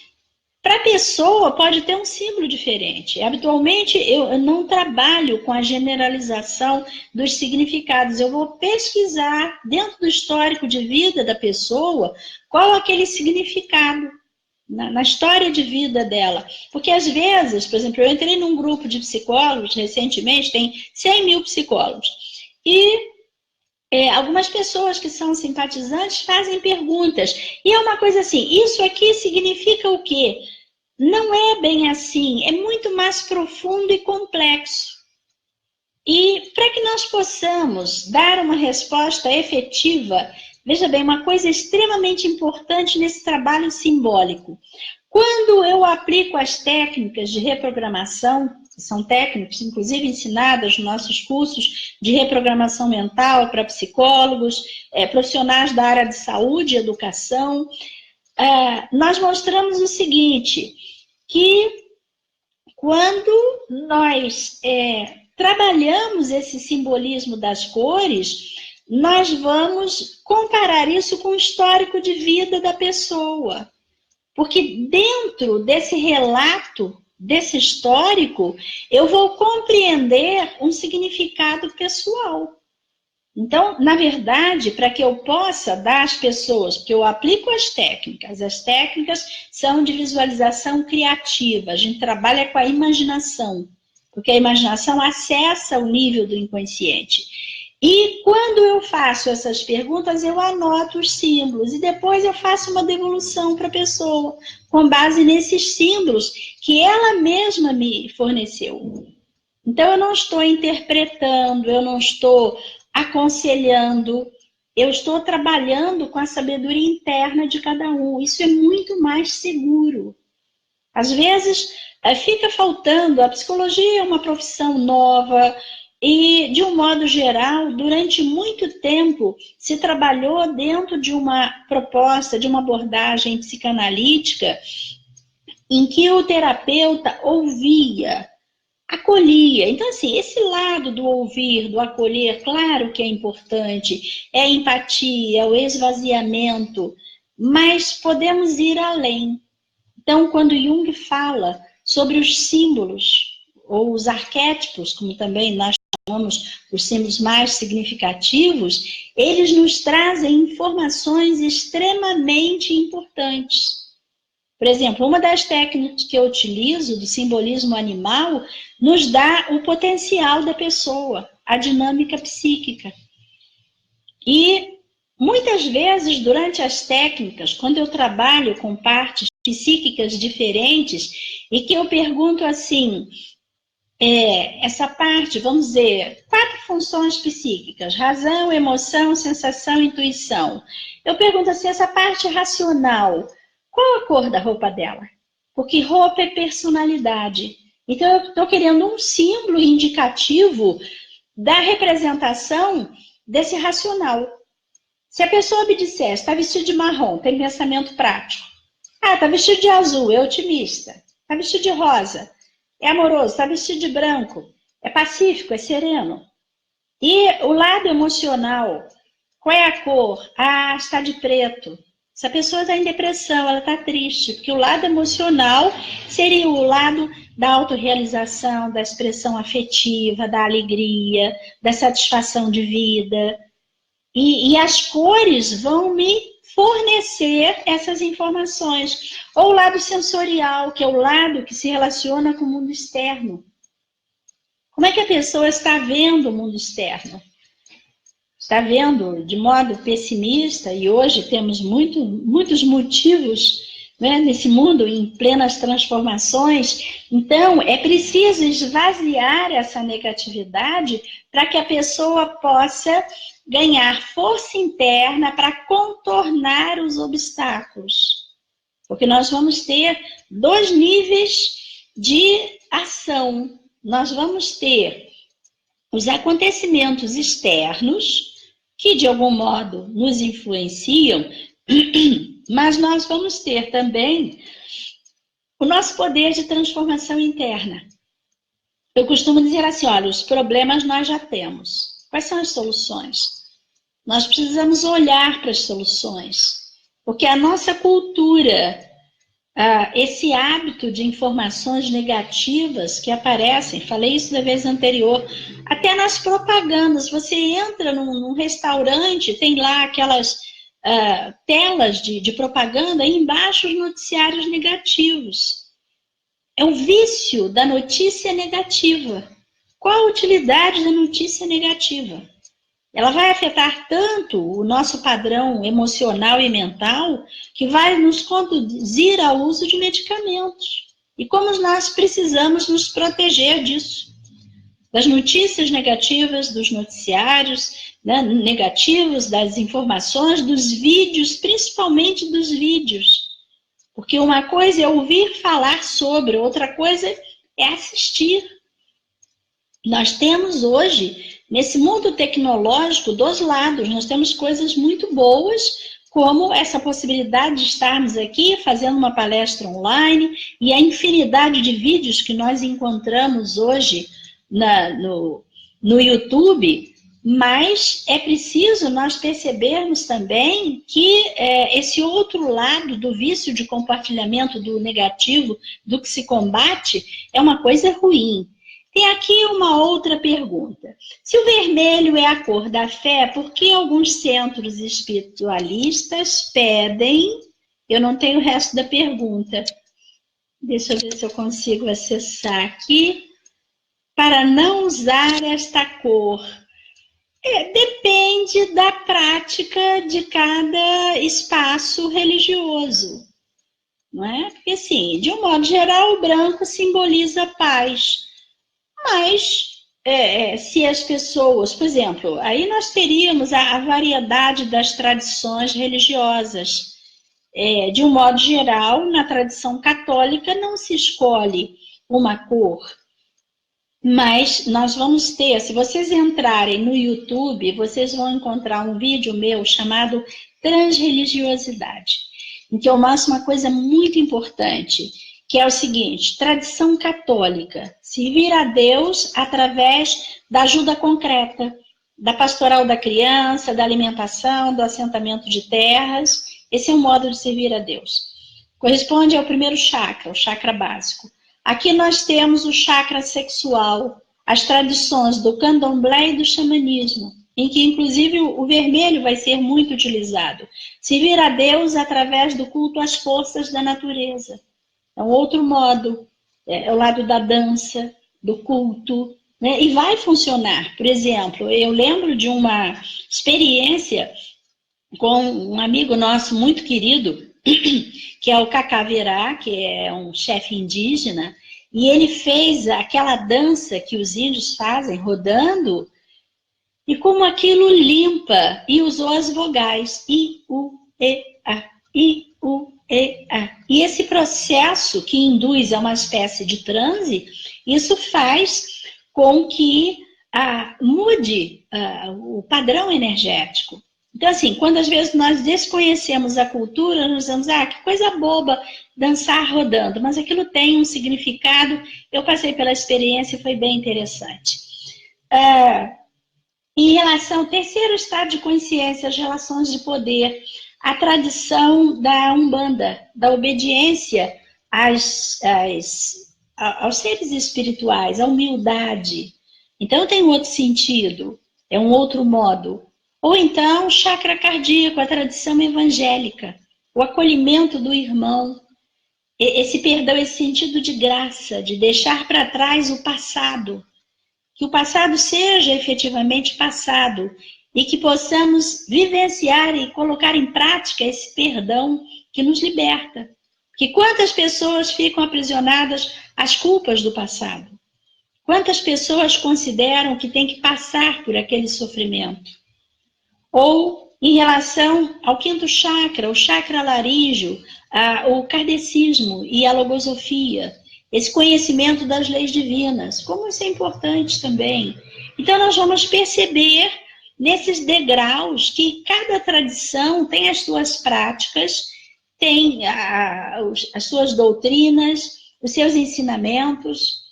para a pessoa pode ter um símbolo diferente. Habitualmente, eu não trabalho com a generalização dos significados. Eu vou pesquisar dentro do histórico de vida da pessoa qual aquele significado na história de vida dela. Porque às vezes, por exemplo, eu entrei num grupo de psicólogos recentemente, tem 100 mil psicólogos, e algumas pessoas que são simpatizantes fazem perguntas. E é uma coisa assim, isso aqui significa o quê? Não é bem assim, é muito mais profundo e complexo. E para que nós possamos dar uma resposta efetiva, veja bem, uma coisa extremamente importante nesse trabalho simbólico. Quando eu aplico as técnicas de reprogramação, que são técnicas, inclusive ensinadas nos nossos cursos de reprogramação mental para psicólogos, profissionais da área de saúde e educação, nós mostramos o seguinte, que quando nós trabalhamos esse simbolismo das cores, nós vamos comparar isso com o histórico de vida da pessoa. Porque dentro desse relato, desse histórico, eu vou compreender um significado pessoal. Então, na verdade, para que eu possa dar às pessoas, porque eu aplico as técnicas são de visualização criativa, a gente trabalha com a imaginação, porque a imaginação acessa o nível do inconsciente. E quando eu faço essas perguntas, eu anoto os símbolos e depois eu faço uma devolução para a pessoa, com base nesses símbolos que ela mesma me forneceu. Então, eu não estou interpretando, eu não estou aconselhando, eu estou trabalhando com a sabedoria interna de cada um. Isso é muito mais seguro. Às vezes, fica faltando, a psicologia é uma profissão nova e, de um modo geral, durante muito tempo, se trabalhou dentro de uma proposta, de uma abordagem psicanalítica, em que o terapeuta ouvia, acolhia. Então, assim, esse lado do ouvir, do acolher, claro que é importante, é a empatia, é o esvaziamento, mas podemos ir além. Então, quando Jung fala sobre os símbolos, ou os arquétipos, como também nós chamamos os símbolos mais significativos, eles nos trazem informações extremamente importantes. Por exemplo, uma das técnicas que eu utilizo do simbolismo animal nos dá o potencial da pessoa, a dinâmica psíquica. E muitas vezes, durante as técnicas, quando eu trabalho com partes psíquicas diferentes, e que eu pergunto assim, essa parte, vamos dizer, 4 funções psíquicas, razão, emoção, sensação, intuição. Eu pergunto assim, essa parte racional, qual a cor da roupa dela? Porque roupa é personalidade. Então, eu estou querendo um símbolo indicativo da representação desse racional. Se a pessoa me disser, está vestido de marrom, tem pensamento prático. Está vestido de azul, é otimista. Está vestido de rosa, é amoroso. Está vestido de branco, é pacífico, é sereno. E o lado emocional, qual é a cor? Está de preto. Essa pessoa está em depressão, ela está triste, porque o lado emocional seria o lado da autorrealização, da expressão afetiva, da alegria, da satisfação de vida. E as cores vão me fornecer essas informações. Ou o lado sensorial, que é o lado que se relaciona com o mundo externo. Como é que a pessoa está vendo o mundo externo? Está vendo de modo pessimista, e hoje temos muitos motivos, né, nesse mundo em plenas transformações. Então, é preciso esvaziar essa negatividade para que a pessoa possa ganhar força interna para contornar os obstáculos. Porque nós vamos ter 2 níveis de ação. Nós vamos ter os acontecimentos externos, que de algum modo nos influenciam, mas nós vamos ter também o nosso poder de transformação interna. Eu costumo dizer assim, olha, os problemas nós já temos. Quais são as soluções? Nós precisamos olhar para as soluções, porque a nossa cultura, esse hábito de informações negativas que aparecem, falei isso da vez anterior, até nas propagandas, você entra num restaurante, tem lá aquelas telas de propaganda, e embaixo os noticiários negativos. É o vício da notícia negativa. Qual a utilidade da notícia negativa? Ela vai afetar tanto o nosso padrão emocional e mental que vai nos conduzir ao uso de medicamentos. E como nós precisamos nos proteger disso? Das notícias negativas, dos noticiários, né, negativos, das informações, dos vídeos, principalmente dos vídeos. Porque uma coisa é ouvir falar sobre, outra coisa é assistir. Nós temos hoje, nesse mundo tecnológico, 2 lados. Nós temos coisas muito boas, como essa possibilidade de estarmos aqui fazendo uma palestra online e a infinidade de vídeos que nós encontramos hoje no YouTube, mas é preciso nós percebermos também que esse outro lado do vício de compartilhamento do negativo, do que se combate, é uma coisa ruim. Tem aqui uma outra pergunta. Se o vermelho é a cor da fé, por que alguns centros espiritualistas pedem... Eu não tenho o resto da pergunta. Deixa eu ver se eu consigo acessar aqui. Para não usar esta cor. Depende da prática de cada espaço religioso. Não é? Porque, assim, de um modo geral, o branco simboliza paz. Mas, se as pessoas, por exemplo, aí nós teríamos a variedade das tradições religiosas. De um modo geral, na tradição católica, não se escolhe uma cor. Mas nós vamos ter, se vocês entrarem no YouTube, vocês vão encontrar um vídeo meu chamado Transreligiosidade, em que eu mostro uma coisa muito importante, que é o seguinte: tradição católica, servir a Deus através da ajuda concreta, da pastoral da criança, da alimentação, do assentamento de terras. Esse é um modo de servir a Deus. Corresponde ao primeiro chakra, o chakra básico. Aqui nós temos o chakra sexual, as tradições do candomblé e do xamanismo, em que inclusive o vermelho vai ser muito utilizado. Servir a Deus através do culto às forças da natureza. É um outro modo, é o lado da dança, do culto, né? E vai funcionar. Por exemplo, eu lembro de uma experiência com um amigo nosso muito querido, que é o Cacaverá, que é um chefe indígena, e ele fez aquela dança que os índios fazem, rodando, e como aquilo limpa, e usou as vogais, I, U, E, A, I, U, E, A. E esse processo que induz a uma espécie de transe, isso faz com que mude o padrão energético. Então, assim, quando às vezes nós desconhecemos a cultura, nós dizemos, que coisa boba dançar rodando, mas aquilo tem um significado. Eu passei pela experiência e foi bem interessante. Em relação ao terceiro estado de consciência, as relações de poder, a tradição da Umbanda, da obediência aos seres espirituais, a humildade. Então tem outro sentido, é um outro modo. Ou então chakra cardíaco, a tradição evangélica, o acolhimento do irmão, esse perdão, esse sentido de graça, de deixar para trás o passado, que o passado seja efetivamente passado e que possamos vivenciar e colocar em prática esse perdão que nos liberta. Porque quantas pessoas ficam aprisionadas às culpas do passado? Quantas pessoas consideram que tem que passar por aquele sofrimento? Ou em relação ao quinto chakra, o chakra laríngeo, o kardecismo e a logosofia, esse conhecimento das leis divinas, como isso é importante também. Então nós vamos perceber nesses degraus que cada tradição tem as suas práticas, tem as suas doutrinas, os seus ensinamentos,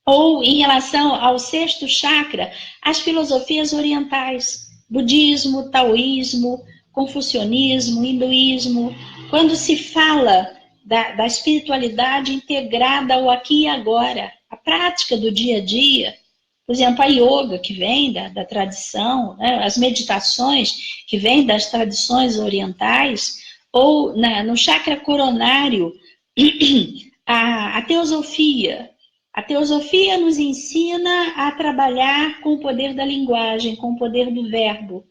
ou em relação ao sexto chakra, as filosofias orientais, budismo, taoísmo, confucionismo, hinduísmo. Quando se fala da espiritualidade integrada ao aqui e agora, a prática do dia a dia, por exemplo, a yoga, que vem da tradição, né, as meditações, que vêm das tradições orientais, ou no chakra coronário, a teosofia. A teosofia nos ensina a trabalhar com o poder da linguagem, com o poder do verbo,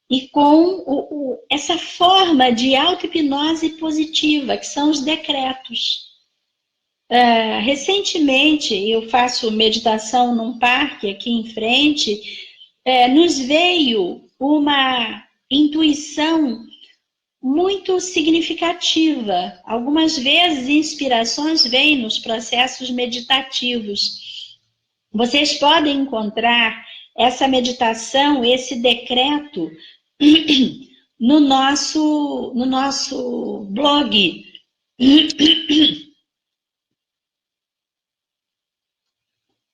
e com essa forma de auto-hipnose positiva, que são os decretos. Recentemente, eu faço meditação num parque aqui em frente, nos veio uma intuição muito significativa. Algumas vezes, inspirações vêm nos processos meditativos. Vocês podem encontrar essa meditação, esse decreto, no nosso blog.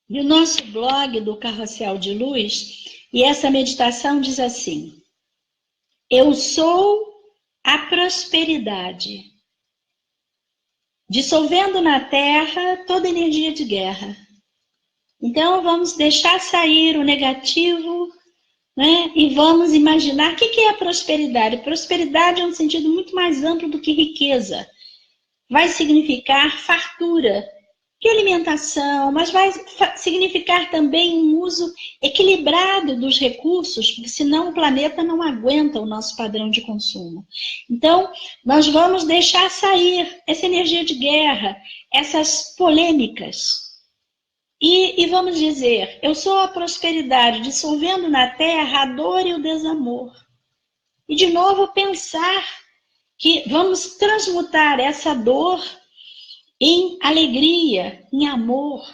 No nosso blog do Carrossel de Luz, e essa meditação diz assim: eu sou a prosperidade, dissolvendo na Terra toda energia de guerra. Então, vamos deixar sair o negativo, né? E vamos imaginar o que é a prosperidade. Prosperidade é um sentido muito mais amplo do que riqueza. Vai significar fartura de alimentação, mas vai significar também um uso equilibrado dos recursos, porque senão o planeta não aguenta o nosso padrão de consumo. Então, nós vamos deixar sair essa energia de guerra, essas polêmicas. E vamos dizer, eu sou a prosperidade, dissolvendo na Terra a dor e o desamor. E de novo pensar que vamos transmutar essa dor em alegria, em amor.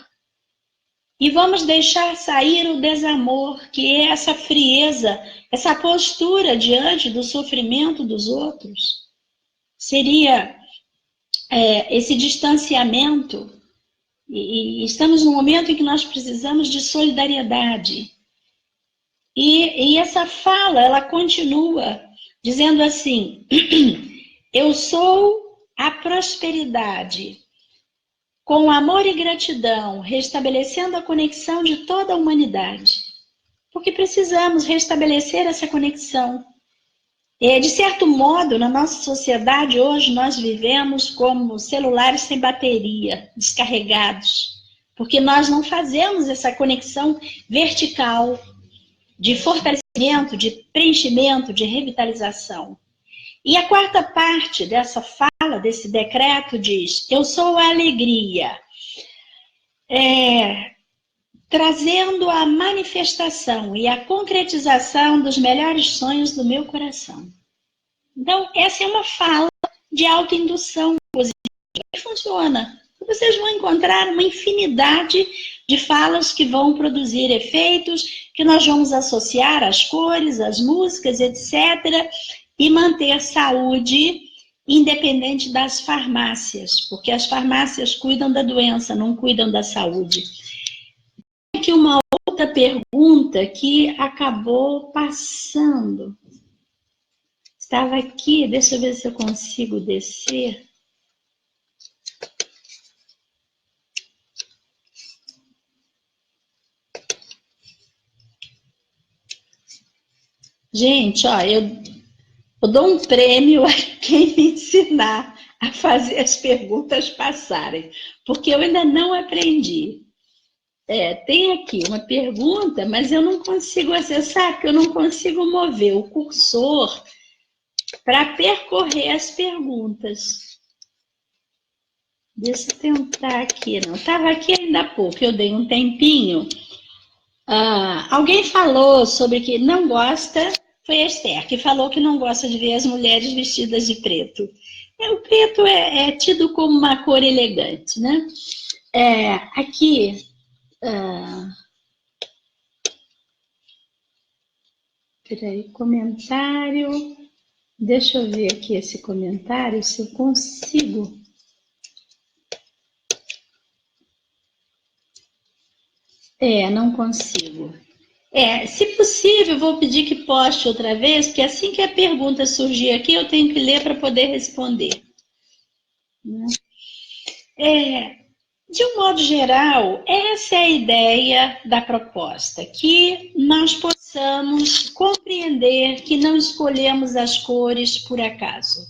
E vamos deixar sair o desamor, que é essa frieza, essa postura diante do sofrimento dos outros. Seria esse distanciamento. E estamos num momento em que nós precisamos de solidariedade. E essa fala, ela continua dizendo assim: eu sou a prosperidade, com amor e gratidão, restabelecendo a conexão de toda a humanidade. Porque precisamos restabelecer essa conexão. De certo modo, na nossa sociedade hoje, nós vivemos como celulares sem bateria, descarregados. Porque nós não fazemos essa conexão vertical de fortalecimento, de preenchimento, de revitalização. E a quarta parte dessa fala, desse decreto, diz: eu sou a alegria, trazendo a manifestação e a concretização dos melhores sonhos do meu coração. Então, essa é uma fala de autoindução positiva que funciona. Vocês vão encontrar uma infinidade de falas que vão produzir efeitos, que nós vamos associar às cores, às músicas, etc., e manter saúde independente das farmácias, porque as farmácias cuidam da doença, não cuidam da saúde. Aqui uma outra pergunta que acabou passando. estava aqui, deixa eu ver se eu consigo descer. Gente, ó, eu dou um prêmio a quem me ensinar a fazer as perguntas passarem, porque eu ainda não aprendi. Tem aqui uma pergunta, mas eu não consigo acessar, porque eu não consigo mover o cursor para percorrer as perguntas. Deixa eu tentar aqui, não. Estava aqui ainda há pouco, eu dei um tempinho. Alguém falou sobre que não gosta, foi a Esther, que falou que não gosta de ver as mulheres vestidas de preto. O preto é tido como uma cor elegante, né? Aqui, peraí, comentário. Deixa eu ver aqui esse comentário, se eu consigo. Não consigo. Se possível, vou pedir que poste outra vez, porque assim que a pergunta surgir aqui, eu tenho que ler para poder responder. De um modo geral, essa é a ideia da proposta, que nós possamos compreender que não escolhemos as cores por acaso,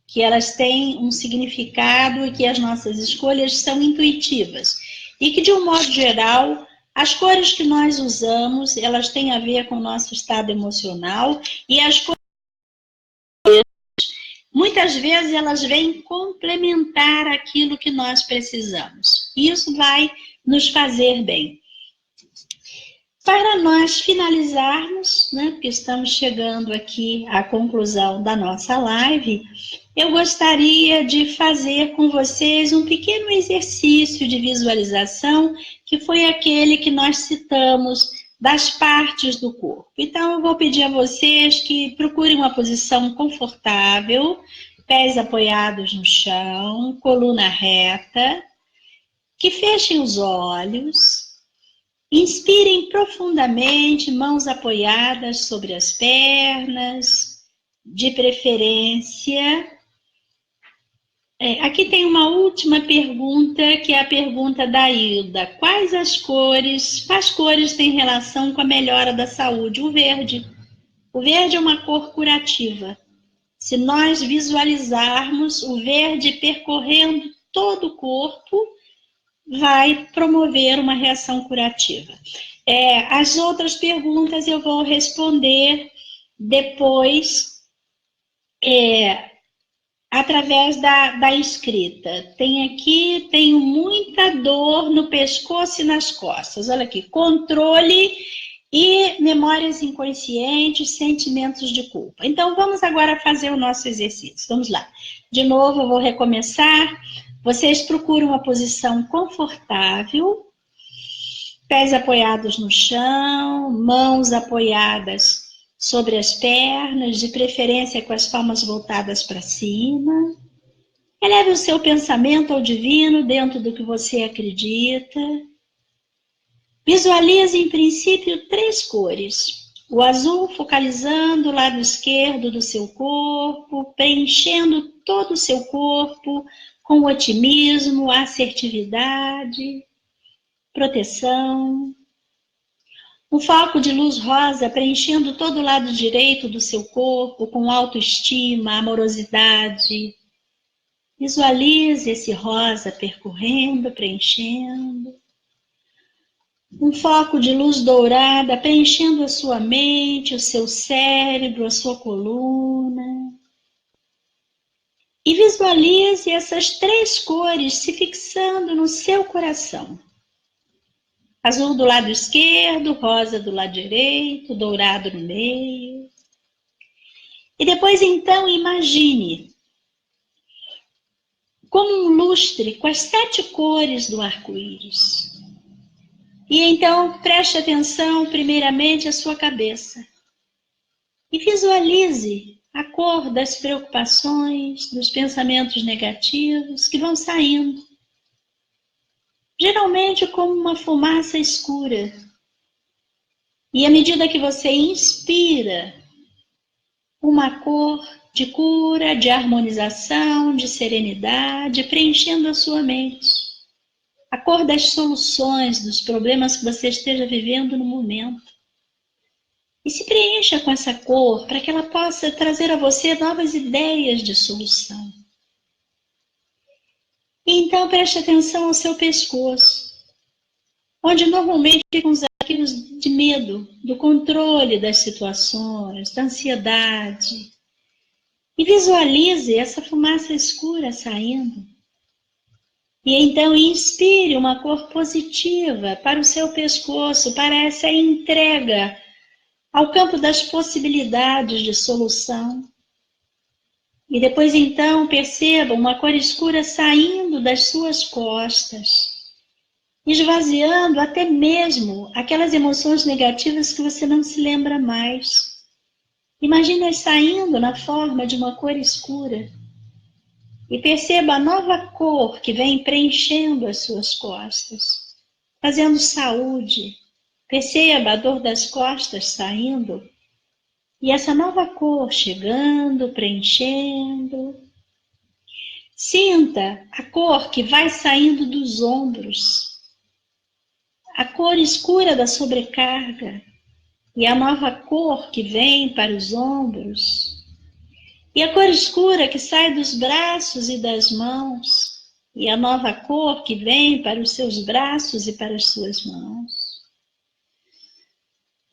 que elas têm um significado e que as nossas escolhas são intuitivas, e que, de um modo geral, as cores que nós usamos, elas têm a ver com o nosso estado emocional, e as cores, muitas vezes, elas vêm complementar aquilo que nós precisamos. Isso vai nos fazer bem. Para nós finalizarmos, né, porque estamos chegando aqui à conclusão da nossa live, eu gostaria de fazer com vocês um pequeno exercício de visualização, que foi aquele que nós citamos das partes do corpo. Então, eu vou pedir a vocês que procurem uma posição confortável, pés apoiados no chão, coluna reta, que fechem os olhos. Inspirem profundamente, mãos apoiadas sobre as pernas, de preferência. Aqui tem uma última pergunta, que é a pergunta da Hilda. Quais cores têm relação com a melhora da saúde? O verde. O verde é uma cor curativa. Se nós visualizarmos o verde percorrendo todo o corpo, vai promover uma reação curativa. As outras perguntas eu vou responder depois, através da escrita. Tenho muita dor no pescoço e nas costas. Olha aqui, controle e memórias inconscientes, sentimentos de culpa. Então, vamos agora fazer o nosso exercício. Vamos lá. De novo, eu vou recomeçar. Vocês procuram uma posição confortável, pés apoiados no chão, mãos apoiadas sobre as pernas, de preferência com as palmas voltadas para cima. Eleve o seu pensamento ao divino dentro do que você acredita. Visualize, em princípio, 3 cores. O azul focalizando o lado esquerdo do seu corpo, preenchendo todo o seu corpo com otimismo, assertividade, proteção. Um foco de luz rosa preenchendo todo o lado direito do seu corpo com autoestima, amorosidade. Visualize esse rosa percorrendo, preenchendo. Um foco de luz dourada preenchendo a sua mente, o seu cérebro, a sua coluna. E visualize essas 3 cores se fixando no seu coração. Azul do lado esquerdo, rosa do lado direito, dourado no meio. E depois, então, imagine como um lustre com as 7 cores do arco-íris. E então, preste atenção, primeiramente, à sua cabeça. E visualize a cor das preocupações, dos pensamentos negativos que vão saindo. Geralmente como uma fumaça escura. E à medida que você inspira, uma cor de cura, de harmonização, de serenidade, preenchendo a sua mente. A cor das soluções dos problemas que você esteja vivendo no momento. E se preencha com essa cor para que ela possa trazer a você novas ideias de solução. E então preste atenção ao seu pescoço, onde normalmente ficam os arquivos de medo, do controle das situações, da ansiedade. E visualize essa fumaça escura saindo. E então inspire uma cor positiva para o seu pescoço, para essa entrega ao campo das possibilidades de solução. E depois então perceba uma cor escura saindo das suas costas, esvaziando até mesmo aquelas emoções negativas que você não se lembra mais. Imagine-as saindo na forma de uma cor escura. E perceba a nova cor que vem preenchendo as suas costas, fazendo saúde. Perceba a dor das costas saindo. E essa nova cor chegando, preenchendo. Sinta a cor que vai saindo dos ombros. A cor escura da sobrecarga. E a nova cor que vem para os ombros. E a cor escura que sai dos braços e das mãos. E a nova cor que vem para os seus braços e para as suas mãos.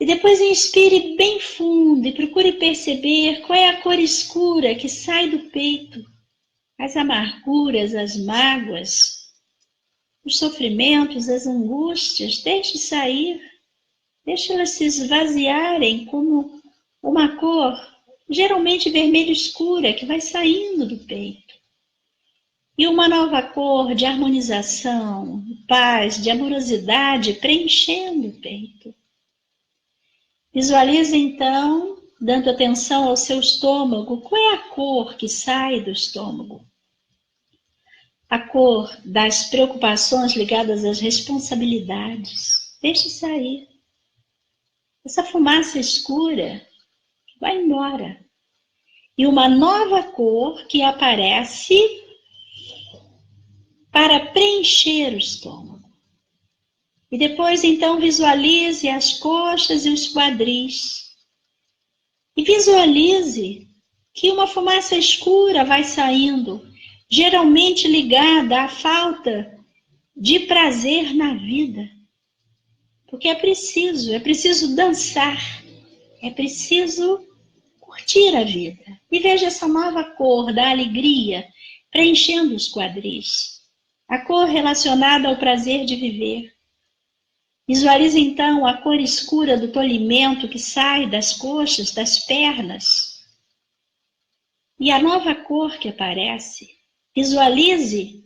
E depois inspire bem fundo e procure perceber qual é a cor escura que sai do peito. As amarguras, as mágoas, os sofrimentos, as angústias, deixe sair. Deixe elas se esvaziarem como uma cor, geralmente vermelho escura, que vai saindo do peito. E uma nova cor de harmonização, de paz, de amorosidade, preenchendo o peito. Visualize então, dando atenção ao seu estômago, qual é a cor que sai do estômago? A cor das preocupações ligadas às responsabilidades. Deixe sair. Essa fumaça escura vai embora. E uma nova cor que aparece para preencher o estômago. E depois, então, visualize as coxas e os quadris. E visualize que uma fumaça escura vai saindo, geralmente ligada à falta de prazer na vida. Porque é preciso dançar, é preciso curtir a vida. E veja essa nova cor da alegria preenchendo os quadris. A cor relacionada ao prazer de viver. Visualize então a cor escura do tolimento que sai das coxas, das pernas. E a nova cor que aparece. Visualize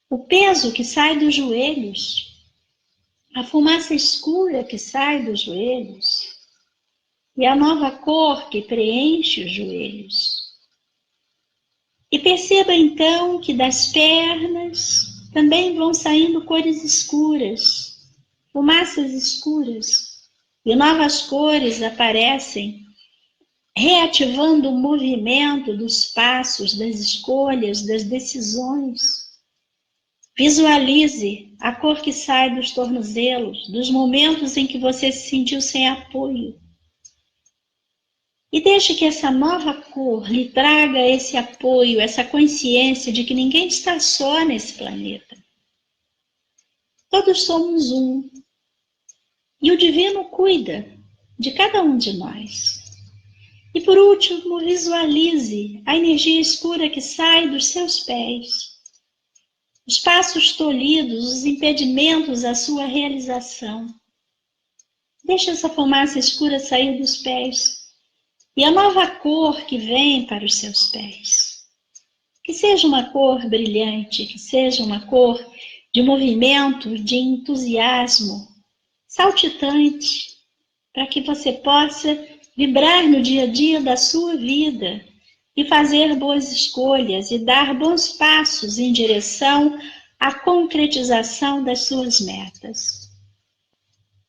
o peso que sai dos joelhos. A fumaça escura que sai dos joelhos. E a nova cor que preenche os joelhos. E perceba então que das pernas também vão saindo cores escuras, fumaças escuras, e novas cores aparecem, reativando o movimento dos passos, das escolhas, das decisões. Visualize a cor que sai dos tornozelos, dos momentos em que você se sentiu sem apoio. E deixe que essa nova cor lhe traga esse apoio, essa consciência de que ninguém está só nesse planeta. Todos somos um. E o divino cuida de cada um de nós. E por último, visualize a energia escura que sai dos seus pés. Os passos tolhidos, os impedimentos à sua realização. Deixe essa fumaça escura sair dos pés. E a nova cor que vem para os seus pés. Que seja uma cor brilhante, que seja uma cor de movimento, de entusiasmo, saltitante, para que você possa vibrar no dia a dia da sua vida e fazer boas escolhas e dar bons passos em direção à concretização das suas metas.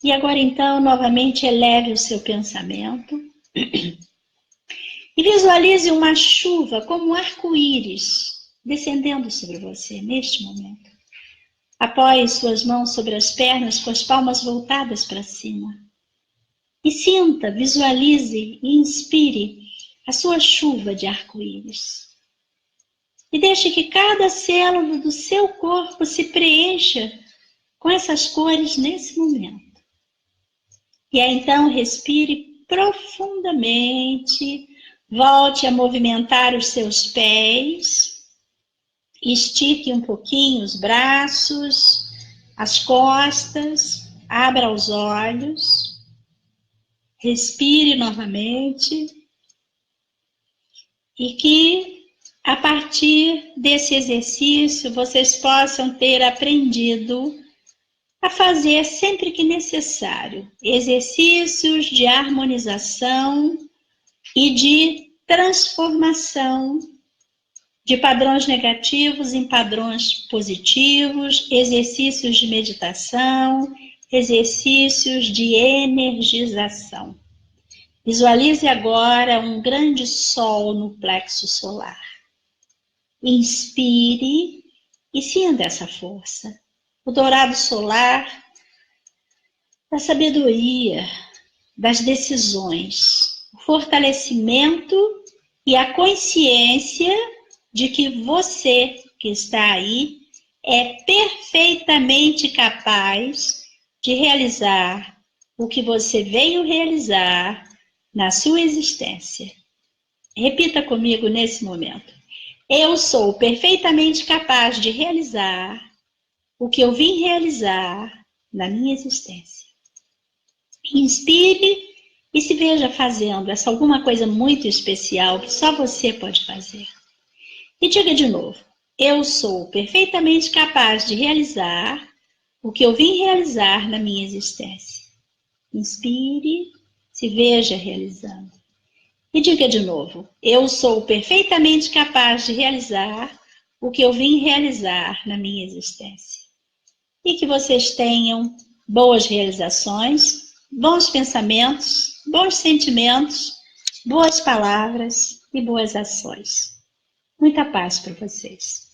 E agora então, novamente, eleve o seu pensamento E visualize uma chuva como um arco-íris descendendo sobre você neste momento. Apoie suas mãos sobre as pernas com as palmas voltadas para cima. E sinta, visualize e inspire a sua chuva de arco-íris. E deixe que cada célula do seu corpo se preencha com essas cores nesse momento. E aí então respire profundamente, volte a movimentar os seus pés, estique um pouquinho os braços, as costas, abra os olhos, respire novamente e que a partir desse exercício vocês possam ter aprendido a fazer sempre que necessário exercícios de harmonização e de transformação de padrões negativos em padrões positivos, exercícios de meditação, exercícios de energização. Visualize agora um grande sol no plexo solar. Inspire e sinta essa força. O dourado solar da sabedoria, das decisões, o fortalecimento e a consciência de que você que está aí é perfeitamente capaz de realizar o que você veio realizar na sua existência. Repita comigo nesse momento. Eu sou perfeitamente capaz de realizar o que eu vim realizar na minha existência. Inspire e se veja fazendo essa alguma coisa muito especial que só você pode fazer. E diga de novo, eu sou perfeitamente capaz de realizar o que eu vim realizar na minha existência. Inspire, se veja realizando. E diga de novo, eu sou perfeitamente capaz de realizar o que eu vim realizar na minha existência. E que vocês tenham boas realizações, bons pensamentos, bons sentimentos, boas palavras e boas ações. Muita paz para vocês.